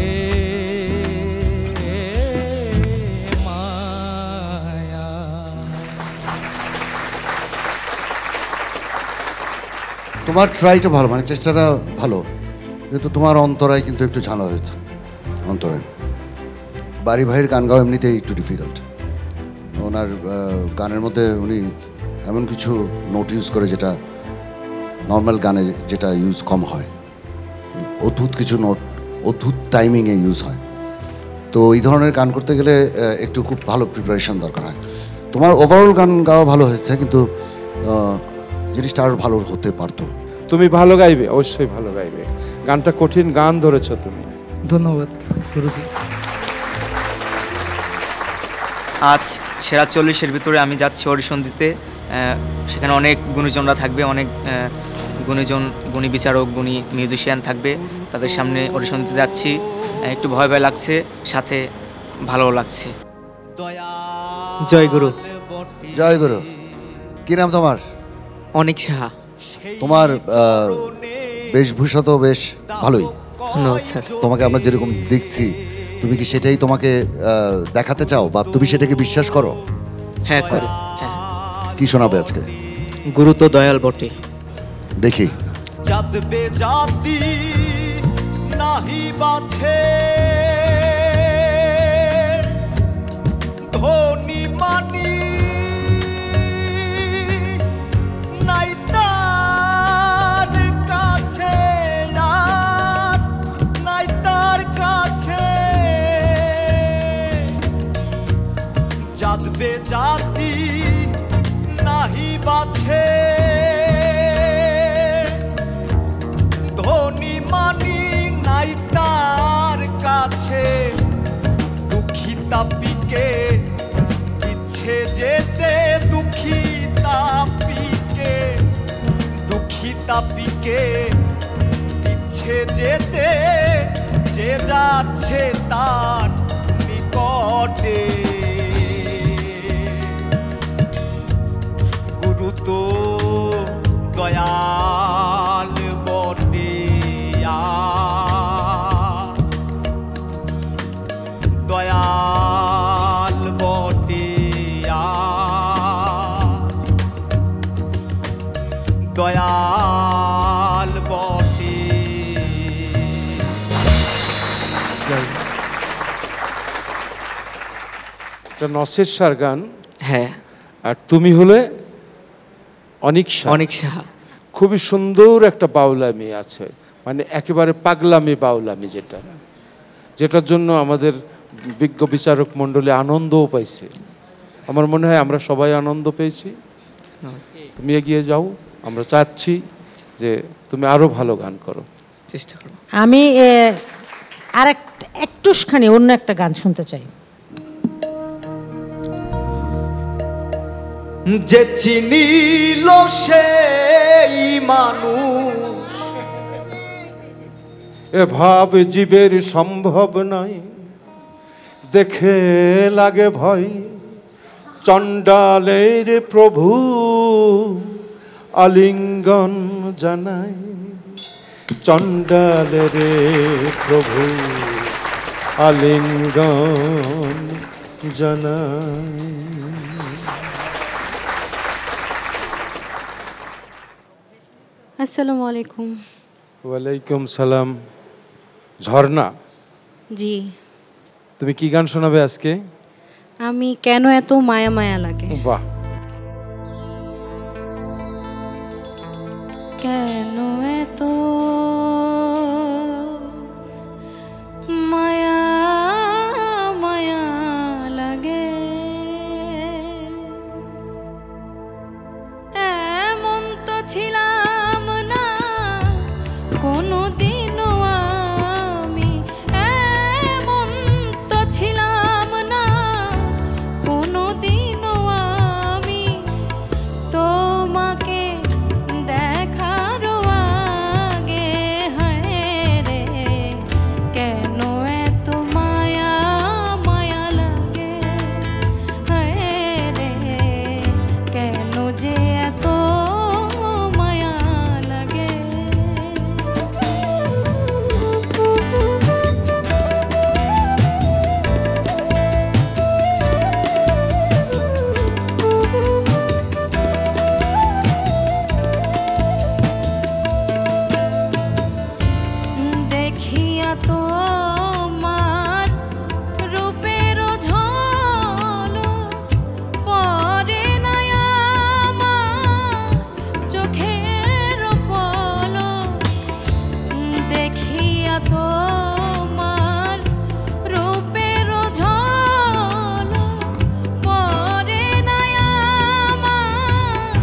মায়া। তোমার ট্রাইটা ভালো, মানে চেষ্টাটা ভালো, কিন্তু তোমার অন্তরায় কিন্তু একটু ঝামেলা হয়েছে। অন্তরায় বাড়ি ভাইয়ের গান গাওয়া এমনিতেই একটু ডিফিকাল্ট। ওনার গানের মধ্যে উনি এমন কিছু নোট ইউজ করে যেটা নর্মাল গানে যেটা ইউজ কম হয়, অদ্ভুত কিছু নোট অদ্ভুত টাইমিংয়ে ইউজ হয়। তো এই ধরনের গান করতে গেলে একটু খুব ভালো প্রিপারেশন দরকার হয়। তোমার ওভারঅল গান গাওয়া ভালো হয়েছে, কিন্তু জিনিসটা আরও ভালো হতে পারতো। তুমি ভালো গাইবে, অবশ্যই ভালো গাইবে। গানটা কঠিন গান ধরেছো তুমি। ধন্যবাদ গুরুজি। আজ সেরা 40-এর ভিতরে আমি যাচ্ছি অডিশন দিতে। সেখানে অনেক গুণীজনরা থাকবে, অনেক গুণীজন, গুণী বিচারক, গুণী মিউজিশিয়ান থাকবে। তাদের সামনে অডিশন দিতে যাচ্ছি। একটু ভয় ভয় লাগছে, সাথে ভালো লাগছে। জয় গুরু। জয় গুরু। কি নাম তোমার? অনিক সাহা। তোমার বেশভূষা তো বেশ ভালোই। ধন্যবাদ স্যার। তোমাকে আমরা যেরকম দেখছি, তুমি কি সেটাই তোমাকে দেখাতে চাও বা তুমি সেটাকে বিশ্বাস করো? হ্যাঁ করি। কি শোনাবে আজকে? গুরু তো দয়াল বটে। দেখি। জাত বেজাতি নাহি বাছে, ধনী মানি নাই তার কাছে, আর নাই তার কাছে। জাতবে জাতি নাহি বাছে, ধনী মানি নাই তার কাছে। দুঃখী তাপিকে ইচ্ছে যেতে, দুঃখী তাপিকে, দুঃখী তাপিকে ইচ্ছে যেতে, যে যাচ্ছে তার নিকটে। গুরু তো দয়াল বটে, দয়াল বটে, দয়াল বটে। নসের সার গান। হ্যাঁ। আর তুমি হলে অনিক শাহ। অনিক সাহা। খুবই সুন্দর একটা বাউলামি আছে, মানে একেবারে পাগলামি বাউলামি, যেটার জন্য আমাদের বিজ্ঞ বিচারক মণ্ডলী আনন্দও পাইছে। আমার মনে হয় আমরা সবাই আনন্দ পেয়েছি। তুমি এগিয়ে যাও, আমরা চাচ্ছি যে তুমি আরো ভালো গান করো, চেষ্টা করো। আমি আর একটুখানি অন্য একটা গান শুনতে চাই। যে চিনিল সেই মানুষ, এ ভাব জীবের সম্ভব নাই, দেখে লাগে ভয়। চণ্ডালের প্রভু আলিঙ্গন জানাই, চণ্ডালের প্রভু আলিঙ্গন জানাই। আসসালামু আলাইকুম। ওয়ালাইকুম সালাম। ঝর্ণা, জি, তুমি কি গান শোনাবে আজকে? আমি কেন এত মায়া মায়া লাগে। বাহ। কেন এত মায়া মায়া লাগে, এমন তো ছিলাম না কোনো দিনও আমি, এমন তো ছিলাম না কোনো দিনও আমি, তোমাকে দেখার আগে হায় রে কেন এত মায়া মায়া লাগে, হায় রে কেন যে এত মায়া লাগে। দেখিয়া তোমার রূপের ঝলক পরে না আমার চোখের পলক, দেখিয়া তোমার রূপের ঝলক পরে না আমার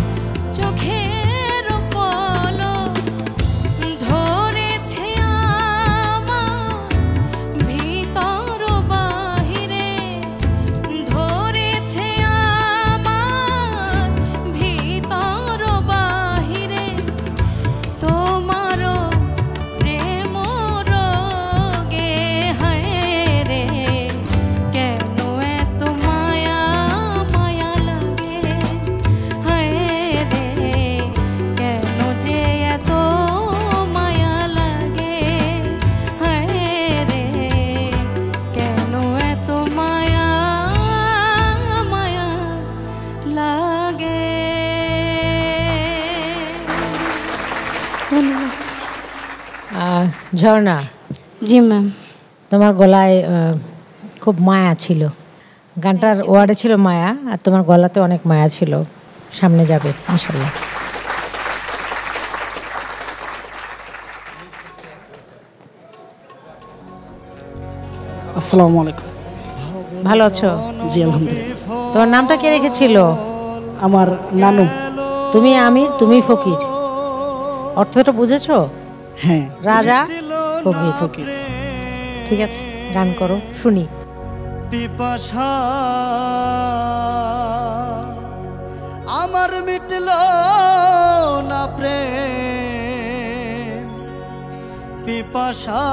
চোখের পলক, ধরেছে আমার ভিতর বাহিরে, ধরেছে আমার ভিতর বাহিরে, তোমার প্রেম রোগে হায় রে কেন এত মায়া মায়া লাগে, হায় রে কেন যে এত মায়া লাগে, হায় রে কেন এত মায়া মায়া লাগে। ধন্যবাদ। ঝর্ণা, জি ম্যাম। তোমার গলায় খুব মায়া ছিল, গানটার ওয়ার্ডে ছিল মায়া, আর তোমার গলাতে অনেক মায়া ছিল। সামনে যাবে ইনশাল্লাহ। আসসালামু আলাইকুম। ভালো আছো? জি আলহামদুলিল্লাহ। তোমার নামটা কে রেখেছিল? আমার নানু। তুমি আমির, তুমি ফকির, অর্থটা বুঝেছো? হ্যাঁ। রাজা ফকির। ফকির, ঠিক আছে, গান করো শুনি। পিপাসা আমার মিটল না প্রেম, পিপাসা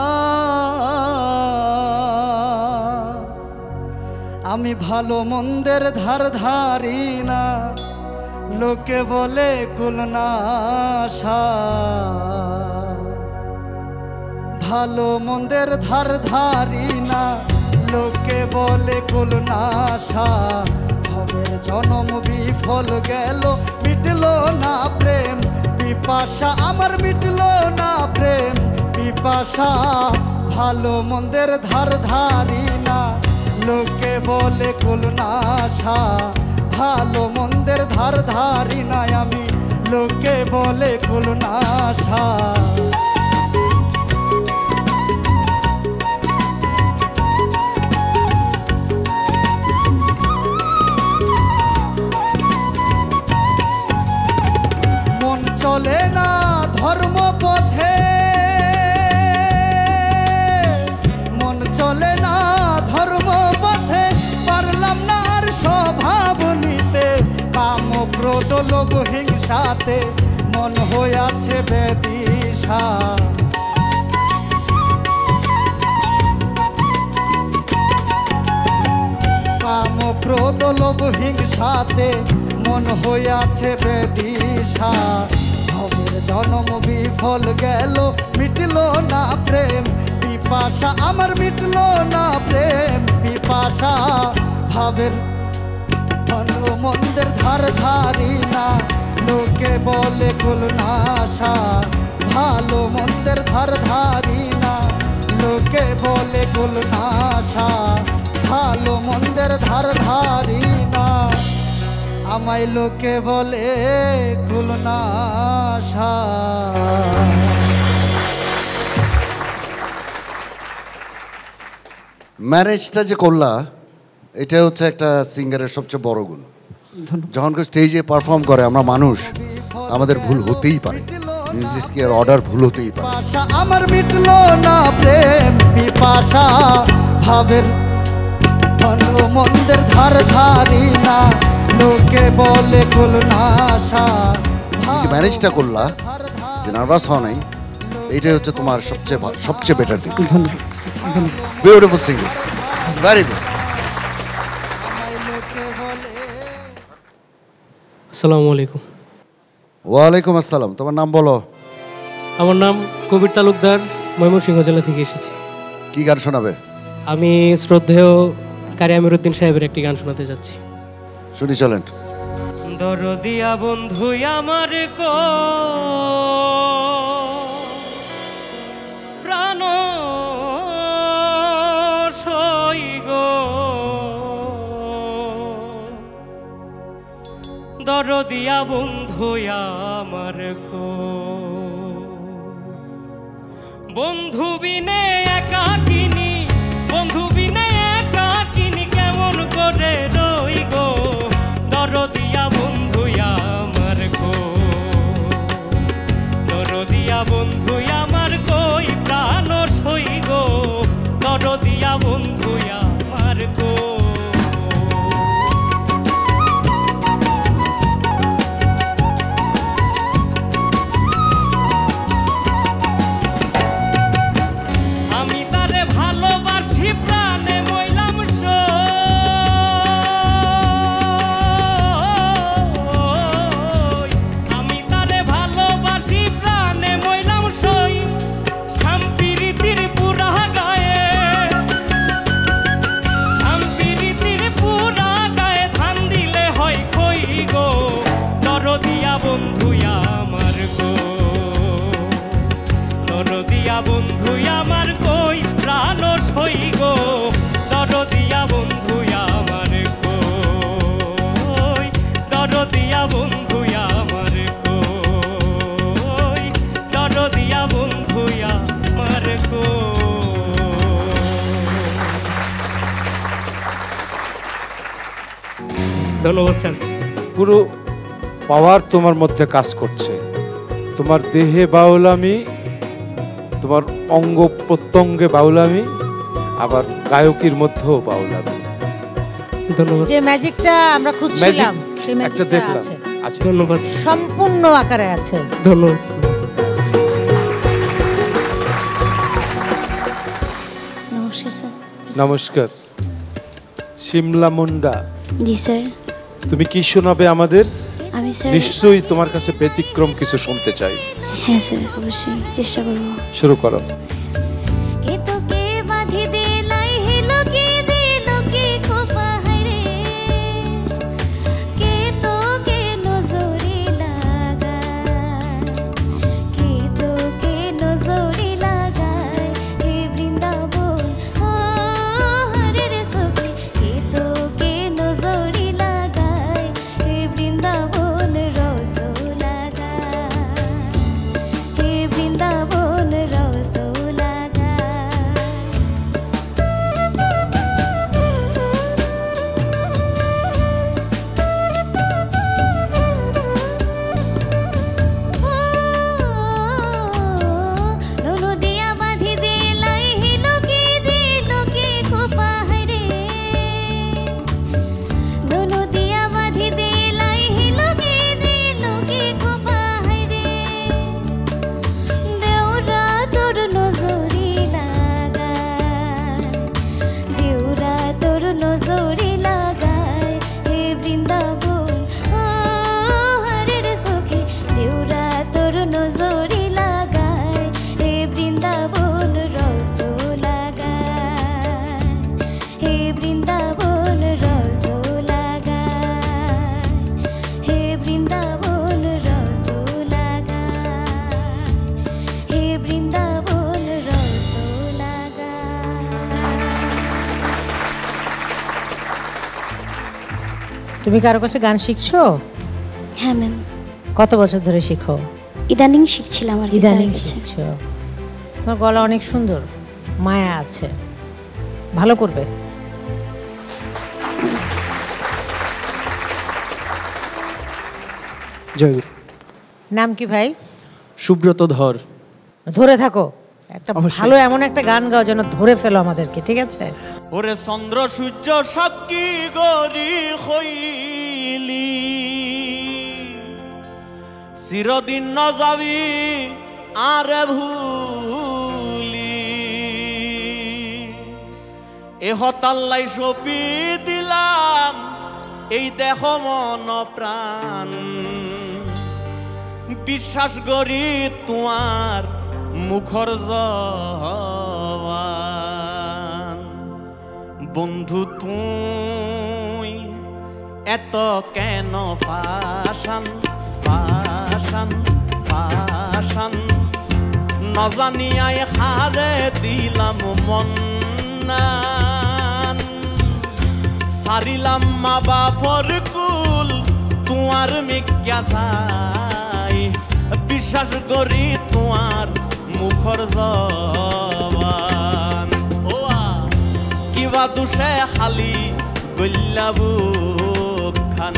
আমি ভালো মন্দের ধার ধারি না, লোকে বলে কুলনাশা। ভালো মন্দের ধার ধারি না, লোকে বলে কুলনাশা। ভবের জনম বিফল গেল, মিটল না প্রেম পিপাসা আমার, মিটল না প্রেম পিপাসা। ভালো মন্দের ধার ধারি না, লোকে বলে কুলনাশা। ভালো মন্দের ধার ধারি না আমি, লোকে বলে কুলনাশা। মন চলে না ধর্ম পথে, মন চলে না ধর্ম পথে, পারলাম না আর স্বভাব নিতে। কাম ক্রোধ লোভ হিংসাতে মন হইয়াছে বেদিশা। কাম ক্রোধ লোভ হিংসাতে মন হইয়াছে বেদিশা। ভবের জনম বিফল গেল, মিটল না প্রেম পিপাসা আমার, মিটল না প্রেম পিপাসা। ভাবের ভালো মন্দের ধার ধারি না, লোকে বলে কুলনাশা। ভালো মন্দের ধার ধারি না, লোকে বলে কুলনাশা। ভালো মন্দের ধার ধারি না, আমায় লোকে বলে কুলনাশা। ম্যারেজটা যে করলা, এটা হচ্ছে একটা সিঙ্গারের সবচেয়ে বড় গুণ। যখন কেউ স্টেজে পারফর্ম করে, আমরা মানুষ, আমাদের ভুল হতেই পারে, মিউজিকের অর্ডার ভুল হতেই পারে। আমার মিটল না প্রেম পিপাসা। ভাবের ভালো মন্দের ধার ধারি না, লোকে বলে কুলনাশা। যে ম্যারেজটা করলা, যে নার্ভাস হও নাই, এইটাই হচ্ছে তোমার সবচেয়ে বেটার দিক। Beautiful singing, very good. আসসালামু আলাইকুম। ওয়ালাইকুম আসসালাম। তোমার নাম বলো? আমার নাম কবির তালুকদার, ময়মনসিংহ জেলা থেকে এসেছি। কি গান শোনাবে? আমি শ্রদ্ধেয় কারি আমিরউদ্দিন সাহেবের একটি গান শোনাতে যাচ্ছি। শুনি চলেন। দরদিয়া বন্ধু আমার কো প্রাণ সই গো, দরদিয়া বন্ধু আমার কো। বন্ধু বিনে একাকিনী, বন্ধু বিনে একাকিনী কেমন করে রই গো, দরদিয়া বন্ধু আমার গো। দরদিয়া বন্ধু আমার কই প্রাণ সই গো, দরদিয়া বন্ধু আমার গো। আমি তারে ভালোবাসি প্রাণে মইলাম সই, আমি তারে ভালোবাসি প্রাণে মইলাম সই। শাম্পিরিতির পুরা গায়ে, শাম্পিরিতির পুরা গায়ে ধান দিলে হয় খই গো, দরদিয়া বন্ধু আমার গো। দরদিয়া বন্ধু আমার কই প্রাণ সই গো, দরদিয়া বন্ধু আমার ধন্যবাদ স্যার। পুরো পাওয়ার তোমার মধ্যে কাজ করছে, তোমার দেহে বাউলামি, তোমার অঙ্গ প্রত্যঙ্গে বাউলামি, আবার গায়কের মধ্যেও বাউলামি। ধন্যবাদ। যে ম্যাজিকটা আমরা খুঁজছিলাম সেই একটা ম্যাজিকটা দেখলাম আছে, আছে, ধন্যবাদ, সম্পূর্ণ আকারে আছে। ধন্যবাদ। নমস্কার স্যার। নমস্কার। শিমলা মুন্ডা, জি স্যার। তুমি কি শোনাবে আমাদের? আমি স্যার নিশ্চয়ই তোমার কাছে ব্যতিক্রম কিছু শুনতে চাই। হ্যাঁ স্যার, অবশ্যই চেষ্টা করব। শুরু করো। তুমি কারো কাছে গান শিখছো? হ্যাঁ ম্যাম। কত বছর ধরে শিখো? ইদানিং শিখছিলাম আর কি। ইদানিং শিখছো। তোমার গলা অনেক সুন্দর, মায়া আছে, ভালো করবে। জয়গুরু। নাম কি ভাই? সুব্রত ধর। ধরে থাকো, একটা ভালো এমন একটা গান গাও যেন ধরে ফেলো আমাদেরকে, ঠিক আছে? ওরে চন্দ্র সূর্য সাক্ষী গরি হইলি, চিরদিন ন যাবি আরে ভুলি, এ হতাল্লাই সপি দিলাম এই দেহ মন প্রাণ, বিশ্বাস করি তোমার মুখর জবান। বন্ধু তুই এত কেন পাশান পাশান পাশান, নজানিয়ায় হারে দিলাম মন নান, সারিলাম মা বাপর কুল তোমার মিক্যা চাই, বিশ্বাস করি তোমার মুখর জবান। কিবা দুষে খালি গল্লাবু খান,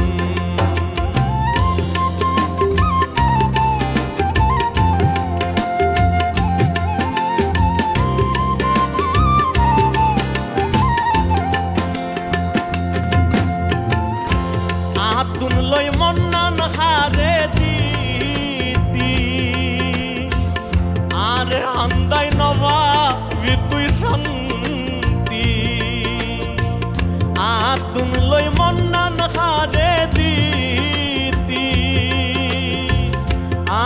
আতুন লই মন্নান হারে দিতি, আরে হান্দাই নবা তুই শান্তি, আতুন লই মন্নান হারে দিতি,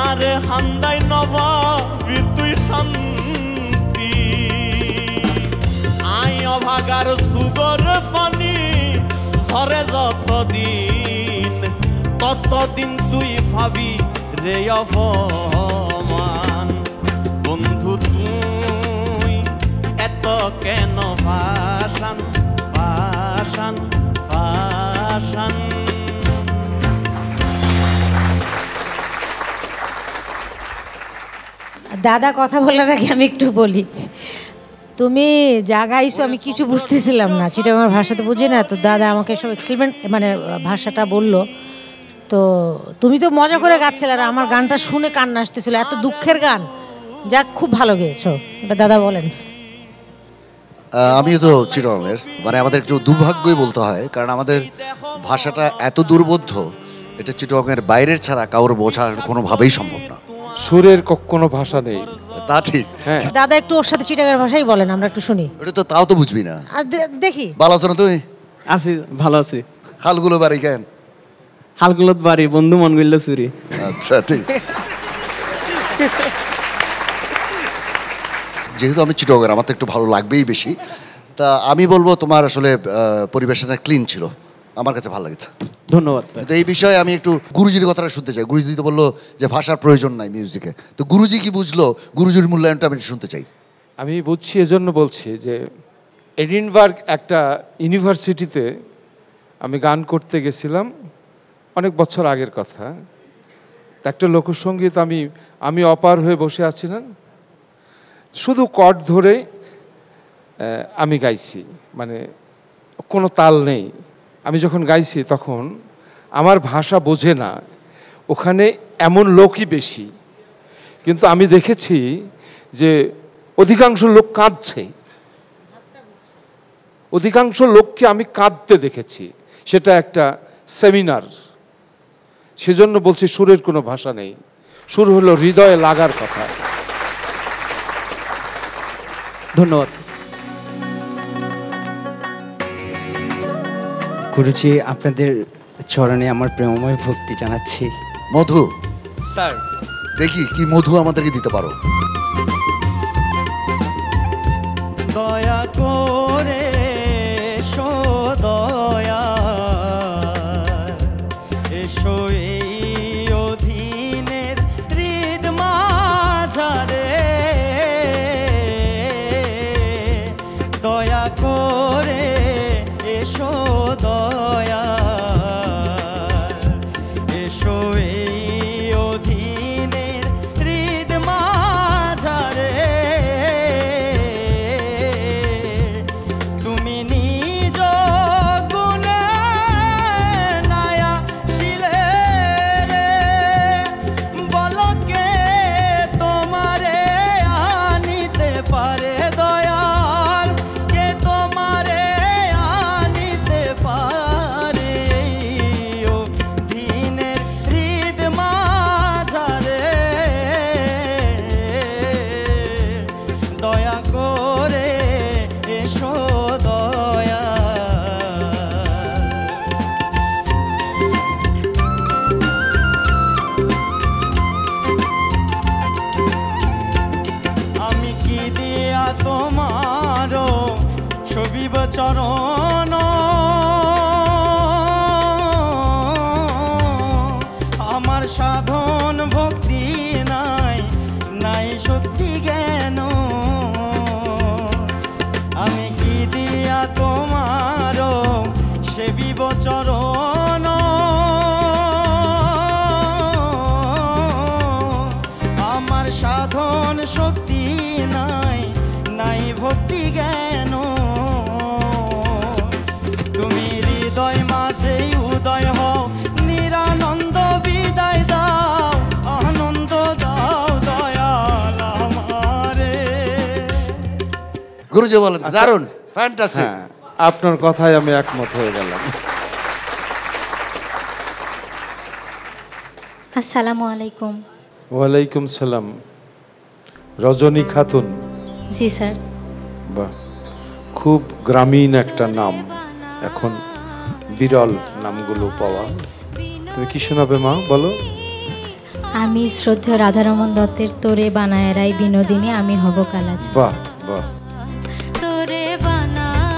আরে হান্দাই নবা তুই শান্তি, আই অভাগার সুগর পানি ঝরে যতদিন, ততদিন তুই ভাবি রে অপমান। বন্ধু তুই এত কেন পাশান পাশান পাশান। দাদা কথা বলার আগে আমি একটু বলি, তুমি যা গাইছো আমি কিছু বুঝতেছিলাম না, চিটাগাং ভাষাতে বুঝি না, তো দাদা আমাকে সব এক্সপেরিমেন্ট মানে ভাষাটা বললো। তো তুমি তো মজা করে গাচ্ছিলে, আর আমার গানটা শুনে কান্না আসতেছিল, এত দুঃখের গান। যাক, খুব ভালো গেয়েছো, এটা দাদা বলেন। আমিও তো চিটাগাংয়ের, মানে আমাদের একটু দুর্ভাগ্যই বলতে হয়, কারণ আমাদের ভাষাটা এত দুর্বোধ্য, এটা চিটাগাংয়ের বাইরের ছাড়া কারোর বোঝা কোনোভাবেই সম্ভব না। সুরের কোনো ভাষা নেই, তা ঠিক। হ্যাঁ, দাদা একটু ওর সাথে চিটাগাং ভাষাই বলেন, আমরা একটু শুনি। এটা তো তাও তো বুঝবি না। দেখি, ভালো আছো না তুই? আছি, ভালো আছি। হালগুলো বাড়ি কেন? হালগুলোত বাড়ি, বন্ধু মন গইল চুরি। আচ্ছা, ঠিক। যেহেতু আমি চিটাগাং, আমার তো একটু ভালো লাগবেই বেশি, তা আমি বলবো তোমার আসলে পরিবেশনটা ক্লিন ছিল, আমার কাছে ভালো লেগেছে। ধন্যবাদ। তো এই বিষয়ে আমি একটু গুরুজির কথাটা শুনতে চাই। গুরুজি তো বললো যে ভাষার প্রয়োজন নাই মিউজিকে, তো গুরুজি কি বুঝলো, গুরুজির মূল্যায়নটা আমি শুনতে চাই। আমি বুঝছি, এজন্য বলছি যে এডিনবার্গ একটা ইউনিভার্সিটিতে আমি গান করতে গেছিলাম অনেক বছর আগের কথা। একটা লোকসঙ্গীত আমি অপার হয়ে বসে আছি না, শুধু কর্ড ধরে আমি গাইছি, মানে কোনো তাল নেই। আমি যখন গাইছি তখন আমার ভাষা বোঝে না, ওখানে এমন লোকই বেশি, কিন্তু আমি দেখেছি যে অধিকাংশ লোক কাঁদছে, অধিকাংশ লোককে আমি কাঁদতে দেখেছি। সেটা একটা সেমিনার, সেজন্য বলছি সুরের কোনো ভাষা নেই, সুর হলো হৃদয়ে লাগার কথা। ধন্যবাদ। গুরুজি, আপনাদের চরণে আমার প্রেমময় ভক্তি জানাচ্ছি। মধু স্যার, দেখি কি মধু আমাদেরকে দিতে পারো। দয়া করে এসো, দয়া এসো এই অধীনের হৃদ মাঝারে, দয়া করে এসো, দয়া এসো এই অধীনের হৃদ মাঝারে, তুমি নিজ গুণে নায়া ছিলে রে, বলকে তোমারে আনিতে পারে দয়াল, কে তোমারে আনিতে পারে ও দিনের হৃদ মাঝারে, দয়া করে এসো, দয়া। আমি কি দিয়া তোমারও সবিব চরণ, আমার সাধন ভক্তি নাই, নাই শক্তি জ্ঞান, আমি কি দিয়া তোমারও সেবিব চরণ, আমার সাধন শক্তি নাই, নাই ভক্তি জ্ঞান, তুমি হৃদয় মাঝে উদয় হও, নিরানন্দ বিদায় দাও, আনন্দ দাও দয়াল আমারে। গুরুজি বলেন, দারুণ, ফ্যান্টাস্টিক। আপনার কথায় আমি একমত হয়ে গেলাম। আসসালামু আলাইকুম। ওয়ালাইকুম সালাম। রজনী খাতুন? জি স্যার। বাহ, খুব গ্রামীণ একটা নাম, এখন বিরল নামগুলো পাওয়া। তুমি কি শোনাবে মা, বলো। আমি শ্রদ্ধেয় রাধারমন দত্তের তোরে বানায়রাই বিনোদিনী, আমি হব কালাজ। বাহ বাহ। তোরে বানায়ারাই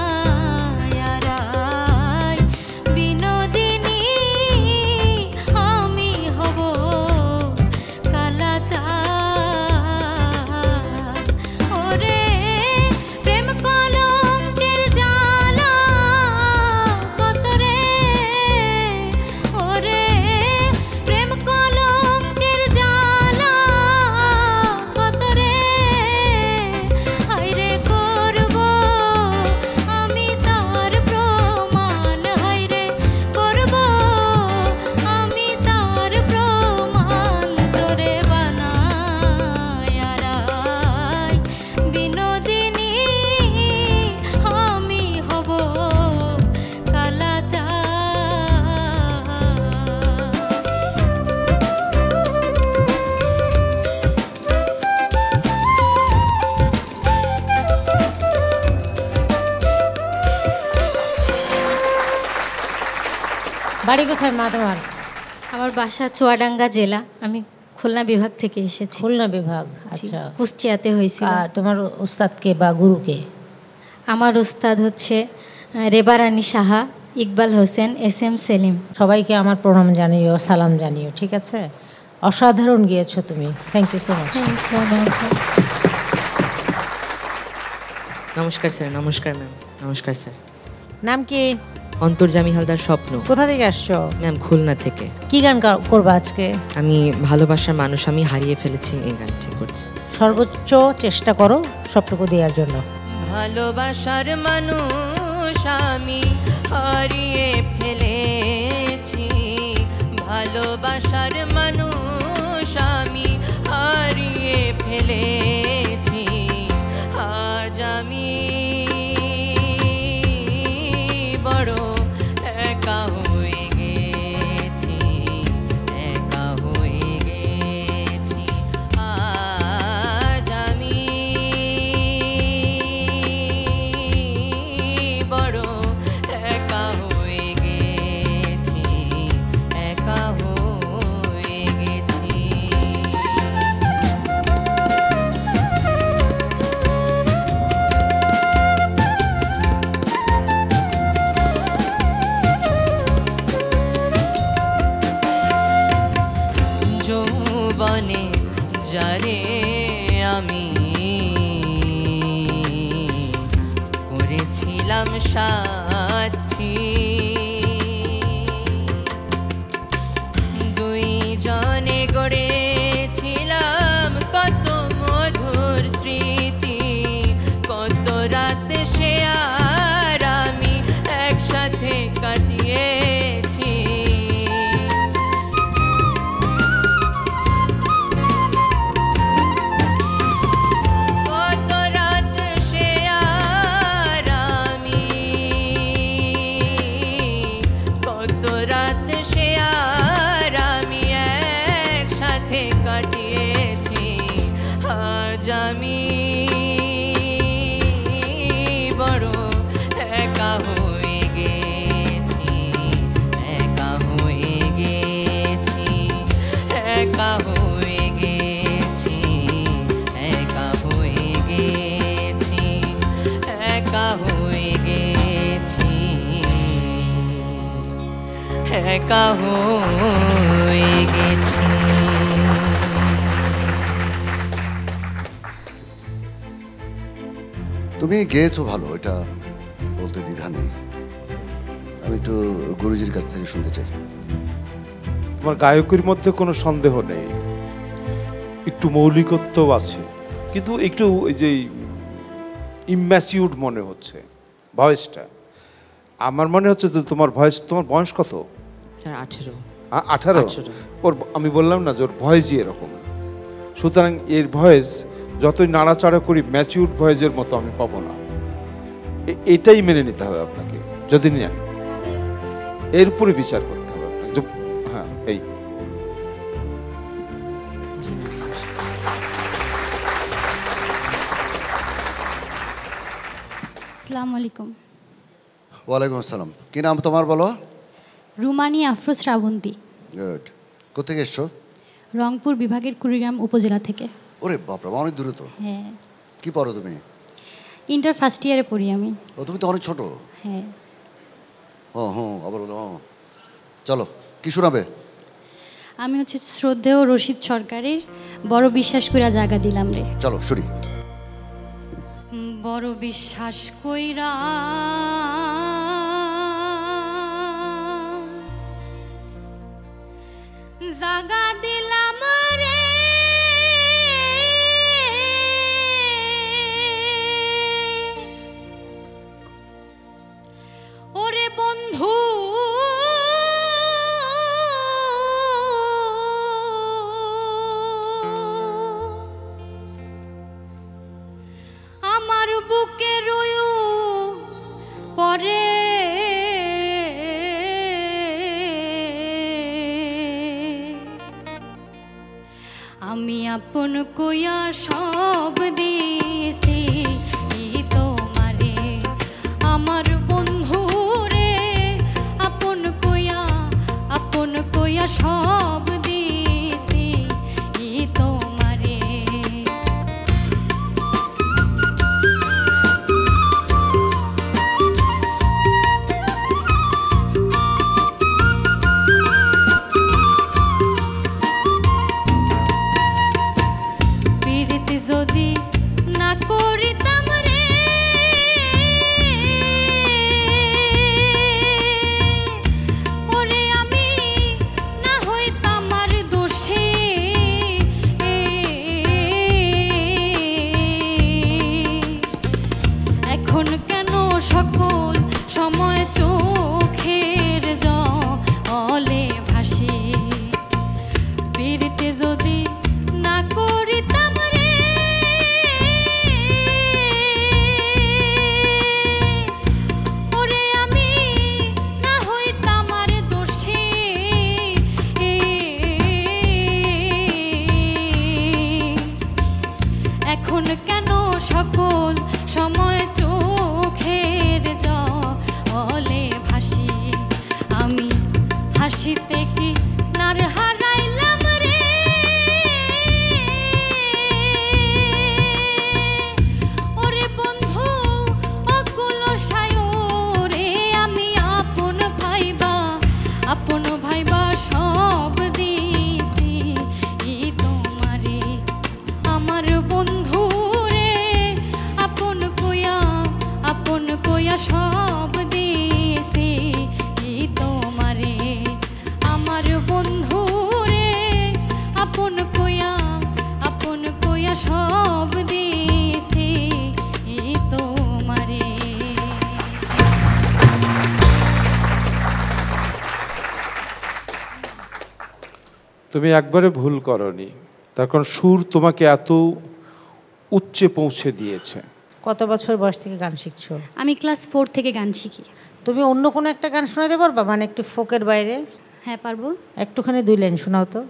বিনোদিনী, আমি হব কালাচাঁদ। ওরে প্রেম কলঙ্কের জ্বালা কত রে, ওরে প্রেম কলঙ্কের জ্বালা কত রে, হায়রে বাড়ি কোথায় মা তোমার? আমার বাসা চুয়াডাঙ্গা জেলা, আমি খুলনা বিভাগ থেকে এসেছি। খুলনা বিভাগ, আচ্ছা। কুষ্টিয়াতে হয়েছিল। আর তোমার উস্তাদকে বা গুরুকে? আমার উস্তাদ হচ্ছে রেবারানী সাহা, ইকবাল হোসেন, SM সেলিম। সবাইকে আমার প্রণাম জানিও, সালাম জানিও, ঠিক আছে? অসাধারণ গিয়েছো তুমি, থ্যাংক ইউ সো মাচ। নমস্কার স্যার। নমস্কার ম্যাম। নমস্কার স্যার। নাম কি? অন্তর্জামী হালদার স্বপ্ন। কোথা থেকে আসছো? ম্যাম খুলনা থেকে। কি গান করবা আজকে? আমি ভালোবাসার মানুষ আমি হারিয়ে ফেলেছি, এই গানটি করছি। সর্বোচ্চ চেষ্টা করো সবটুকু দেওয়ার জন্য। ভালোবাসার মানুষ আমি হারিয়ে ফেলেছি, ভালোবাসার মানুষ আমি হারিয়ে ফেলেছি, আজ আমি বড় একা হয়ে গেছি, একা হয়ে গেছি, আজ আমি বড় একা হয়ে গেছি, একা হয়ে গেছি। যৌবনে যারে আমি করেছিলাম সাথী, দুইজনে গড়েছিলাম কত মধুর স্মৃতি, কত রাত সে আর আমি একসাথে কাটিয়েছি, কত রাত সে আর আমি, কত রাত সে আর আমি একসাথে কাটিয়েছি, আজ আমি বড় একা হয়ে গেছি, একা হয়ে গেছি, একা হয়ে গেছি, একা হয়ে গেছি, একা হয়ে গেছি, একা হয়ে গেছি। তুমি গেয়েছো ভালো, এটা বলতে দ্বিধা নেই। আমি একটু গুরুজির কাছ থেকে শুনতে চাই। তোমার গায়কের মধ্যে কোনো সন্দেহ নেই, একটু মৌলিকত্ব আছে, কিন্তু একটু এই যে ইম্যাচিউর্ড মনে হচ্ছে ভয়েসটা। আমার মনে হচ্ছে যে তোমার ভয়েস, তোমার বয়স কত? স্যার 18। 18? ওর আমি বললাম না যে ওর ভয়েসই এরকম, সুতরাং এর ভয়েস যতই নাড়াচাড়া করি ম্যাচিউর্ড ভয়েসের মতো আমি পাবো না। এটাই মেনে নিতে হবে আপনাকে, যদি নেন এর উপরে বিচার করতে হবে আপনাকে। হ্যাঁ, এই আসসালামু আলাইকুম। ওয়ালাইকুম আসসালাম। কি নাম তোমার বলো? রুমানি আফরো শ্রাবন্তী। গুড। কোথেকে এসছো? রংপুর বিভাগের কুড়িগ্রাম উপজেলা থেকে। ওরে বাপরে, অনেক দূরে তো। হ্যাঁ। কি পড়ো তুমি? ইন্টার ফার্স্ট ইয়ারে পড়ি আমি। ও, তুমি তো অনেক ছোট। হ্যাঁ। আবার চলো, কি শোনাবে? আমি হচ্ছে শ্রদ্ধেয় রশিদ সরকারের বড় বিশ্বাস কইরা জায়গা দিলাম রে। চলো শুনি। বড় বিশ্বাস কইরা জাগা দিলাম রে, ওরে বন্ধু আমার বুকে রয়ু পরে আমি আপন কইয়া সব দিয়েছি তোমারে, আমার বন্ধু রে আপন কইয়া কইয়া সব দিছি তোমারে। প্রীতি যদি না করিতাম রে, ওরে আমি না হইতাম আর দোষী। এখন কেন সকল সময় চোখের জলে ভাসি। প্রীতি যদি না করিতাম রে, ওরে আমি না হইতাম আর দোষী। এখন কেন সকল সময় চোখের জলে ভাসি। আমি হাসিতে কি নার হারাইলাম রে, ওরে বন্ধু অকুল সায়রে আমি আপন ভাইবা সব দিছি তোমারে। আমার বন্ধু রে আপন কইয়া সব দিছি তোমারে। আমার বন্ধু রে আপন কইয়া সব দিছি তোমারে। তুমি একবারে ভুল করনি, তার কারণ সুর তোমাকে এত উচ্চে পৌঁছে দিয়েছে। কত বছর বয়স থেকে গান শিখছো? আমি ক্লাস 4 থেকে গান শিখি। তুমি অন্য কোনো একটা গান শোনাতে পারবা, মানে একটু ফোকের বাইরে? হ্যাঁ পারবো। একটুখানি 2 লাইন শোনাও তো।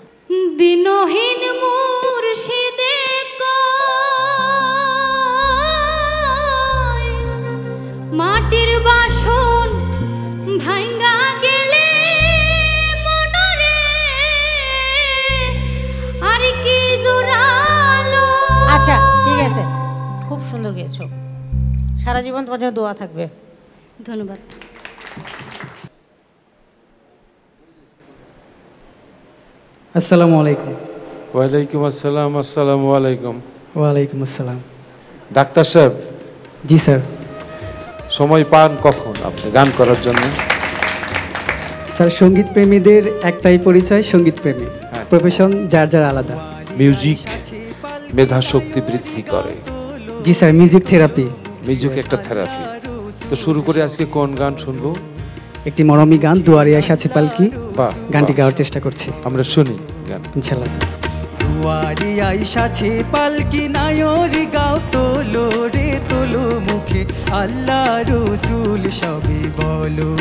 দিনহীন মুর্শিদে কয় মাটির বাসন ভাঙ্গা গেলে মনরে আর কি জোরালো। আচ্ছা ঠিক আছে, খুব সুন্দর গেয়েছো। সারা জীবন তোমার জন্য দোয়া থাকবে। ধন্যবাদ। আসসালামু আলাইকুম। ওয়ালাইকুম আসসালাম। আসসালামু আলাইকুম। ওয়ালাইকুম আসসালাম। ডাক্তার সাহেব। জি স্যার। সময় পান কখন আপনি গান করার জন্য? স্যার সঙ্গীত প্রেমীদের একটাই পরিচয়, সঙ্গীত প্রেমী। প্রফেশন যার যার আলাদা। মিউজিক মেধা শক্তি বৃদ্ধি করে। জি স্যার, মিউজিক থেরাপি। মিউজিক একটা থেরাপি। তো শুরু করে আজকে কোন গান শুনবো? একটি মরমী গান, দুয়ারে এসেছে পালকি। গানটি গাওয়ার চেষ্টা করছি, আমরা শুনি গান ইনশাআল্লাহ স্যার। দুয়ারে আইসাছে পালকি নায়রি গাও তোলো রে তোলো, মুখে আল্লাহ রসুল সবে বলো,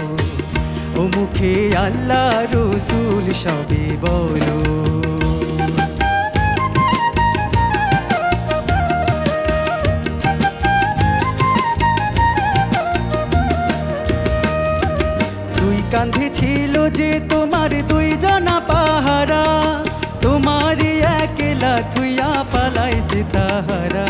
ও মুখে আল্লাহ রসুল সবে বলো। দুই কাঁধে ছিল যে তোমার 2 জনা পাহারা, তোমারই একলা থুইয়া পালাইছে তাহারা।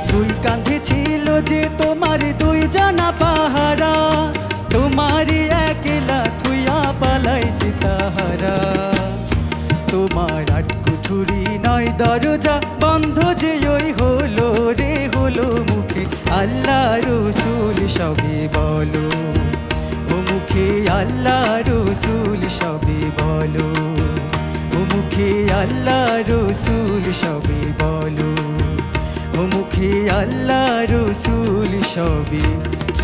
দুই কাঁধে ছিল যে তোমার 2 জনা পাহারা, তোমারই একলা থুইয়া পালাইছে তাহারা। তোমার 8 কুঠুরি 9 দরজা বন্ধ যে ওই হলো রে হলো, মুখে আল্লাহ রসুল সবে বলো, ও মুখে আল্লাহ রসুল সবে বলো, ও মুখে আল্লাহ রসুল সবে বলো, ও মুখে আল্লাহ রসুল সবে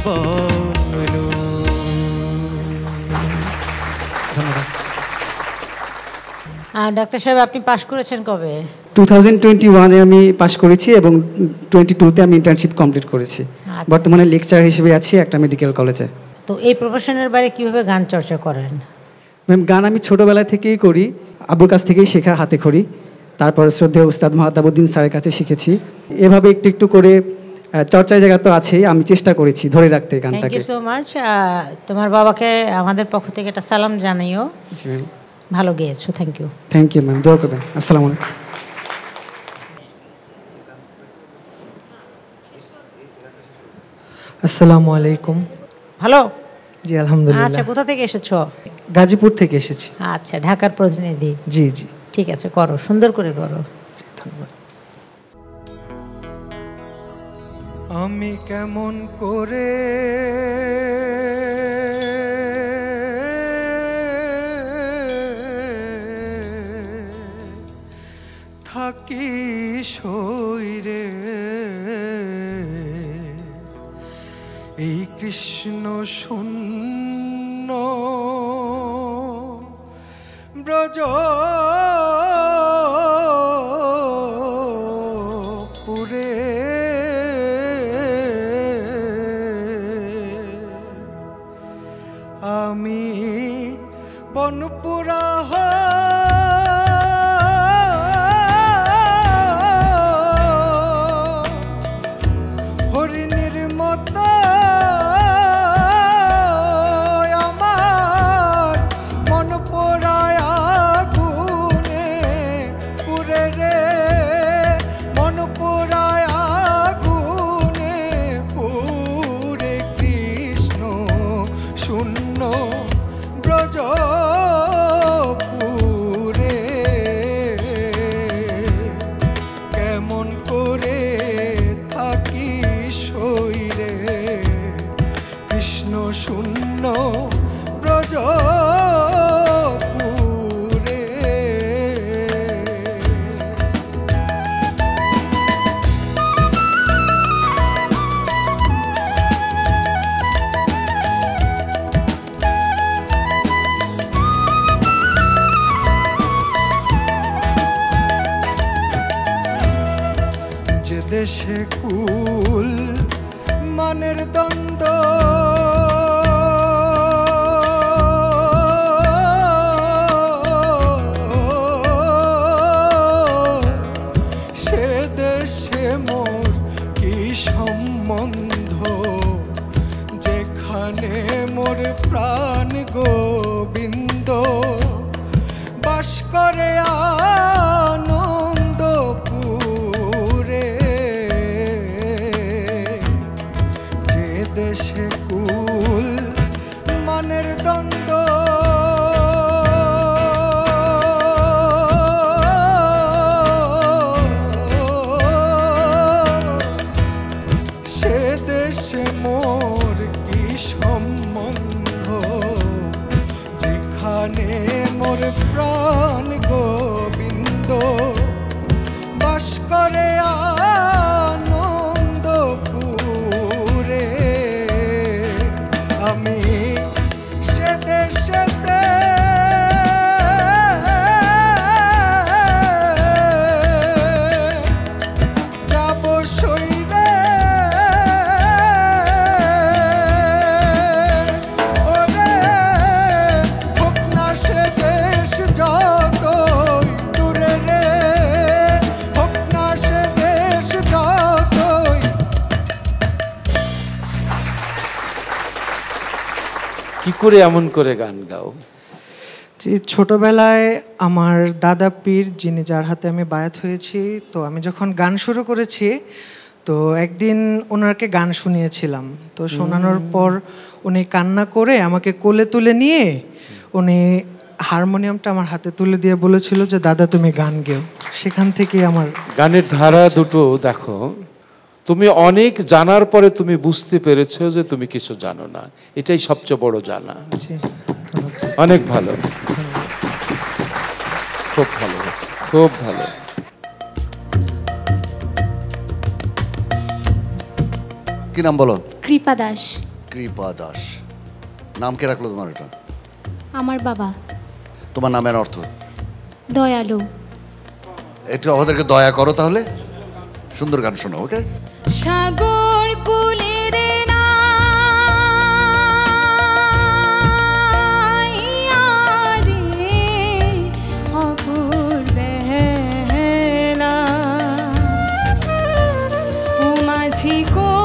বলো। ধন্যবাদ। ডাক্তার সাহেব আপনি পাশ করেছেন কবে? 2021-এ আমি পাশ করেছি এবং 22-তে আমি ইন্টার্নশিপ কমপ্লিট করেছি। বর্তমানে লেকচার হিসেবে আছি একটা মেডিকেল কলেজে। তো এই প্রফেশনের বাইরে কিভাবে গান চর্চা করেন? ম্যাম গান আমি ছোটোবেলা থেকেই করি, আব্বুর কাছ থেকেই শেখা হাতে খড়ি। তারপর শ্রদ্ধেয় উস্তাদ মাহতাবুদ্দিন স্যারের কাছে শিখেছি। এভাবে একটু একটু করে চর্চার জায়গা তো আছেই, আমি চেষ্টা করেছি ধরে রাখতে থ্যাংক গানটাকে। You so much. তোমার বাবাকে আমাদের পক্ষ থেকে একটা সালাম জানাইও। জি ম্যাম, ভালো গেয়েছো। Thank you. Thank you ma'am, দোয়া করবেন। আসসালামু আলাইকুম। আসসালামু আলাইকুম। ভালো? জি আলহামদুলিল্লাহ। আচ্ছা, কোথা থেকে এসেছো? গাজীপুর থেকে এসেছি। আচ্ছা, ঢাকার প্রতিনিধি। জি জি, ঠিক আছে, করো, সুন্দর করে করো। ধন্যবাদ। আমি কেমন করে থাকি সইরে এই কৃষ্ণ শূন্য ব্রজ পুরে আমি বনপুরা হরিণীর মতো আমার মন পোড়ায় আগুনে পুরে রে, মন পোড়ায় আগুনে পুরে কৃষ্ণ শূন্য ব্রজ পুরে কেমন করে থাকি সইরে কৃষ্ণ শূন্য ব্রজ পুরে। যে দেশে কুল মানের দ্বন্দ্ব সে দেশে মোর কি সম্বন্ধ, যেখানে মোর প্রাণ গোবিন্দ বাস করে আনন্দপুরে। যে দেশে কুল মানের দ্বন্দ্ব সে দেশে মোর কি সম্বন্ধ, যেখানে মোর প্রাণ গোবিন্দ বাস করে আনন্দপুরে। আমি সে দেশেতে যাব সইরে ওরে, হোক না সে দেশ যতই দূরে রে, হোক না সে দেশ যতই। কি করে এমন করে গান গাও? যে ছোটবেলায় আমার দাদা পীর, যিনি যার হাতে আমি বায়াত হয়েছি, তো আমি যখন গান শুরু করেছি তো একদিন ওনাকে গান শুনিয়েছিলাম। তো শোনানোর পর উনি কান্না করে আমাকে কোলে তুলে নিয়ে উনি হারমোনিয়ামটা আমার হাতে তুলে দিয়ে বলেছিল যে দাদা তুমি গান গেও। সেখান থেকে আমার গানের ধারা দুটো দেখো, তুমি অনেক জানার পরে তুমি বুঝতে পেরেছো যে তুমি কিছু জানো না, এটাই সবচেয়ে বড় জানা। অনেক ভালো, খুব ভালো, খুব ভালো। কি নাম বলো? কৃপা দাস। কৃপা দাস। নাম কে রাখলো তোমার এটা? আমার বাবা। তোমার নামের অর্থ? দয়ালু। একটু আমাদেরকে দয়া করো তাহলে, সুন্দর গান শোনো। ওকে। সাগর কুলের মাঝি কো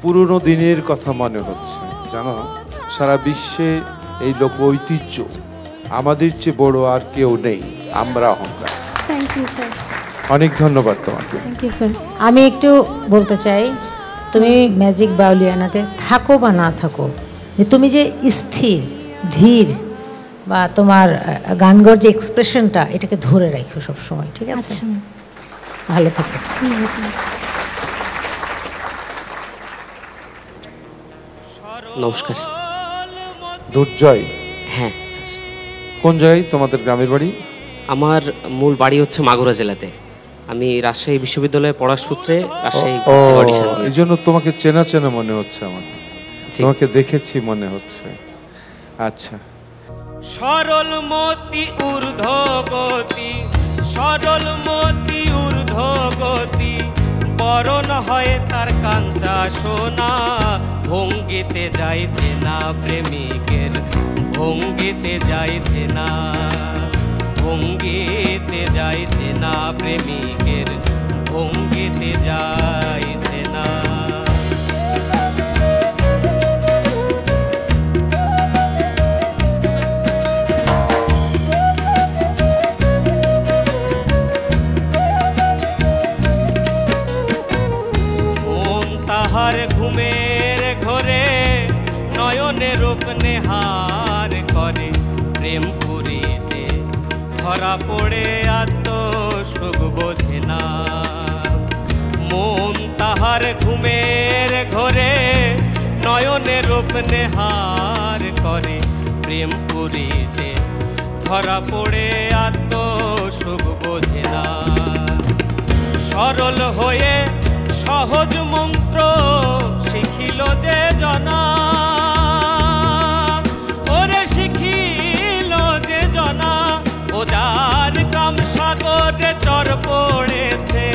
পুরনো দিনের কথা মনে হচ্ছে। জানো, সারা বিশ্বে এই লোক ঐতিহ্য আমাদের চেয়ে বড় আর কেউ নেই, আমরা অহংকার। Thank you sir. অনেক ধন্যবাদ তোমাকে। Thank you sir. আমি একটু বলতে চাই, তুমি ম্যাজিক বাউলিয়ানাতে থাকো বা না থাকো, যে তুমি যে স্থির ধীর বা তোমার গানগর যে এক্সপ্রেশনটা, এটাকে ধরে রাখো সব সময়, ঠিক আছে? ভালো থাকো। নমস্কার। দুর্জয়? হ্যাঁ স্যার। কোন জায়গায় তোমাদের গ্রামের বাড়ি? আমার মূল বাড়ি হচ্ছে মাগুরা জেলাতে। আমি রাজশাহী বিশ্ববিদ্যালয়ে পড়ার সূত্রে রাজশাহী অডিশন দিয়েছি। এই জন্য তোমাকে চেনা চেনা মনে হচ্ছে আমার, তোমাকে দেখেছি মনে হচ্ছে। আচ্ছা। সরল মতি ঊর্ধ্ব গতি, সরল মতি ঊর্ধ্ব গতি, বরণ হয় তার কাঞ্চা সোনা, ভঙ্গিতে যাইছে না প্রেমিকের, ভঙ্গিতে যাইছে না, ভঙ্গিতে যাইছে না প্রেমিকের, ভঙ্গিতে যাইছে না। তাহার ঘুমের ঘরে নয়নে রূপ নেহার করে, প্রেম পুরীতে ধরা পড়ে আত্ম সুখ বোঝে না। মন তাহার ঘুমের ঘরে নয়নে রূপ নেহার করে, প্রেম পুরীতে ধরা পড়ে আত্ম সুখ বোঝে না। সরল হয়ে সহজ মন্ত্র শিখিল যে জনা, ওরে শিখিল যে জনা, ও যার কাম সাগরে চর পড়েছে,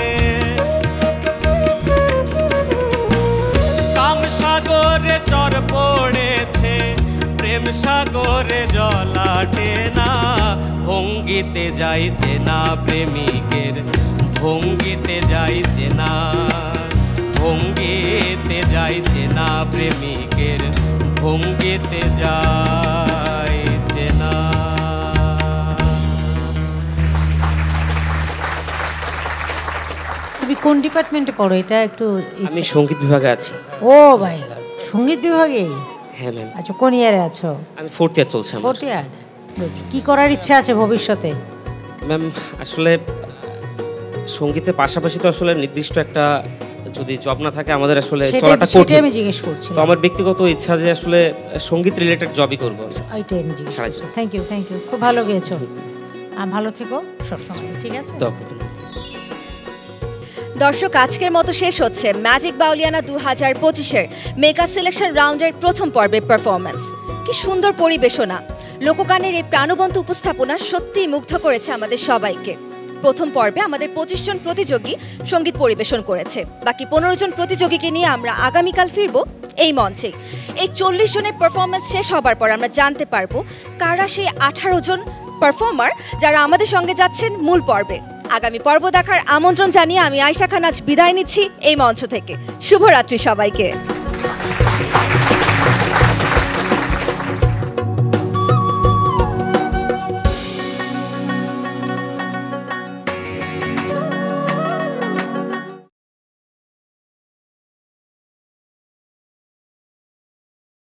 কাম সাগরে চর পড়েছে, প্রেম সাগরে জলাটে না, ভঙ্গিতে যাইছে না প্রেমিকের, ভঙ্গিতে যাইছে না, ভঙ্গিতে যাইছে না প্রেমিকের, ভঙ্গিতে যাইছে না। তুমি কোন ডিপার্টমেন্টে পড়ো? এটা একটু আমি সঙ্গীত বিভাগে আছি। ও ভাই, সঙ্গীত বিভাগে? হ্যাঁ ম্যাম। আচ্ছা, কোন ইয়ারে আছো? আমি 4th ইয়ার চলছে আমার। 4th ইয়ার। কি করার ইচ্ছা আছে ভবিষ্যতে? ম্যাম আসলে সঙ্গীতের পাশাপাশি তো আসলে নির্দিষ্ট একটা যদি জব না থাকে আমাদের আসলে চলাটা কঠিন। সেটাই আমি জিজ্ঞেস করছি। তো আমার ব্যক্তিগত ইচ্ছা যে আসলে সঙ্গীত রিলেটেড জবই করব। এইটাই আমি জিজ্ঞেস করছি। থ্যাংক ইউ, থ্যাংক ইউ, খুব ভালো গেয়েছো। ভালো থেকো সবসময়, ঠিক আছে? দর্শক, আজকের মতো শেষ হচ্ছে ম্যাজিক বাউলিয়ানা 2025-এর মেগা সিলেকশন রাউন্ডের প্রথম পর্বের পারফরমেন্স। কি সুন্দর পরিবেশনা! লোকগানের এই প্রাণবন্ত উপস্থাপনা সত্যিই মুগ্ধ করেছে আমাদের সবাইকে। প্রথম পর্বে আমাদের 25 জন প্রতিযোগী সঙ্গীত পরিবেশন করেছে। বাকি 15 জন প্রতিযোগীকে নিয়ে আমরা আগামীকাল ফিরব এই মঞ্চে। এই 40 জনের পারফরমেন্স শেষ হবার পর আমরা জানতে পারবো কারা সেই 18 জন পারফর্মার যারা আমাদের সঙ্গে যাচ্ছেন মূল পর্বে। আগামী পর্ব দেখার আমন্ত্রণ জানিয়ে আমি আয়েশা খান আজ বিদায় নিচ্ছি এই মঞ্চ থেকে। শুভরাত্রি সবাইকে।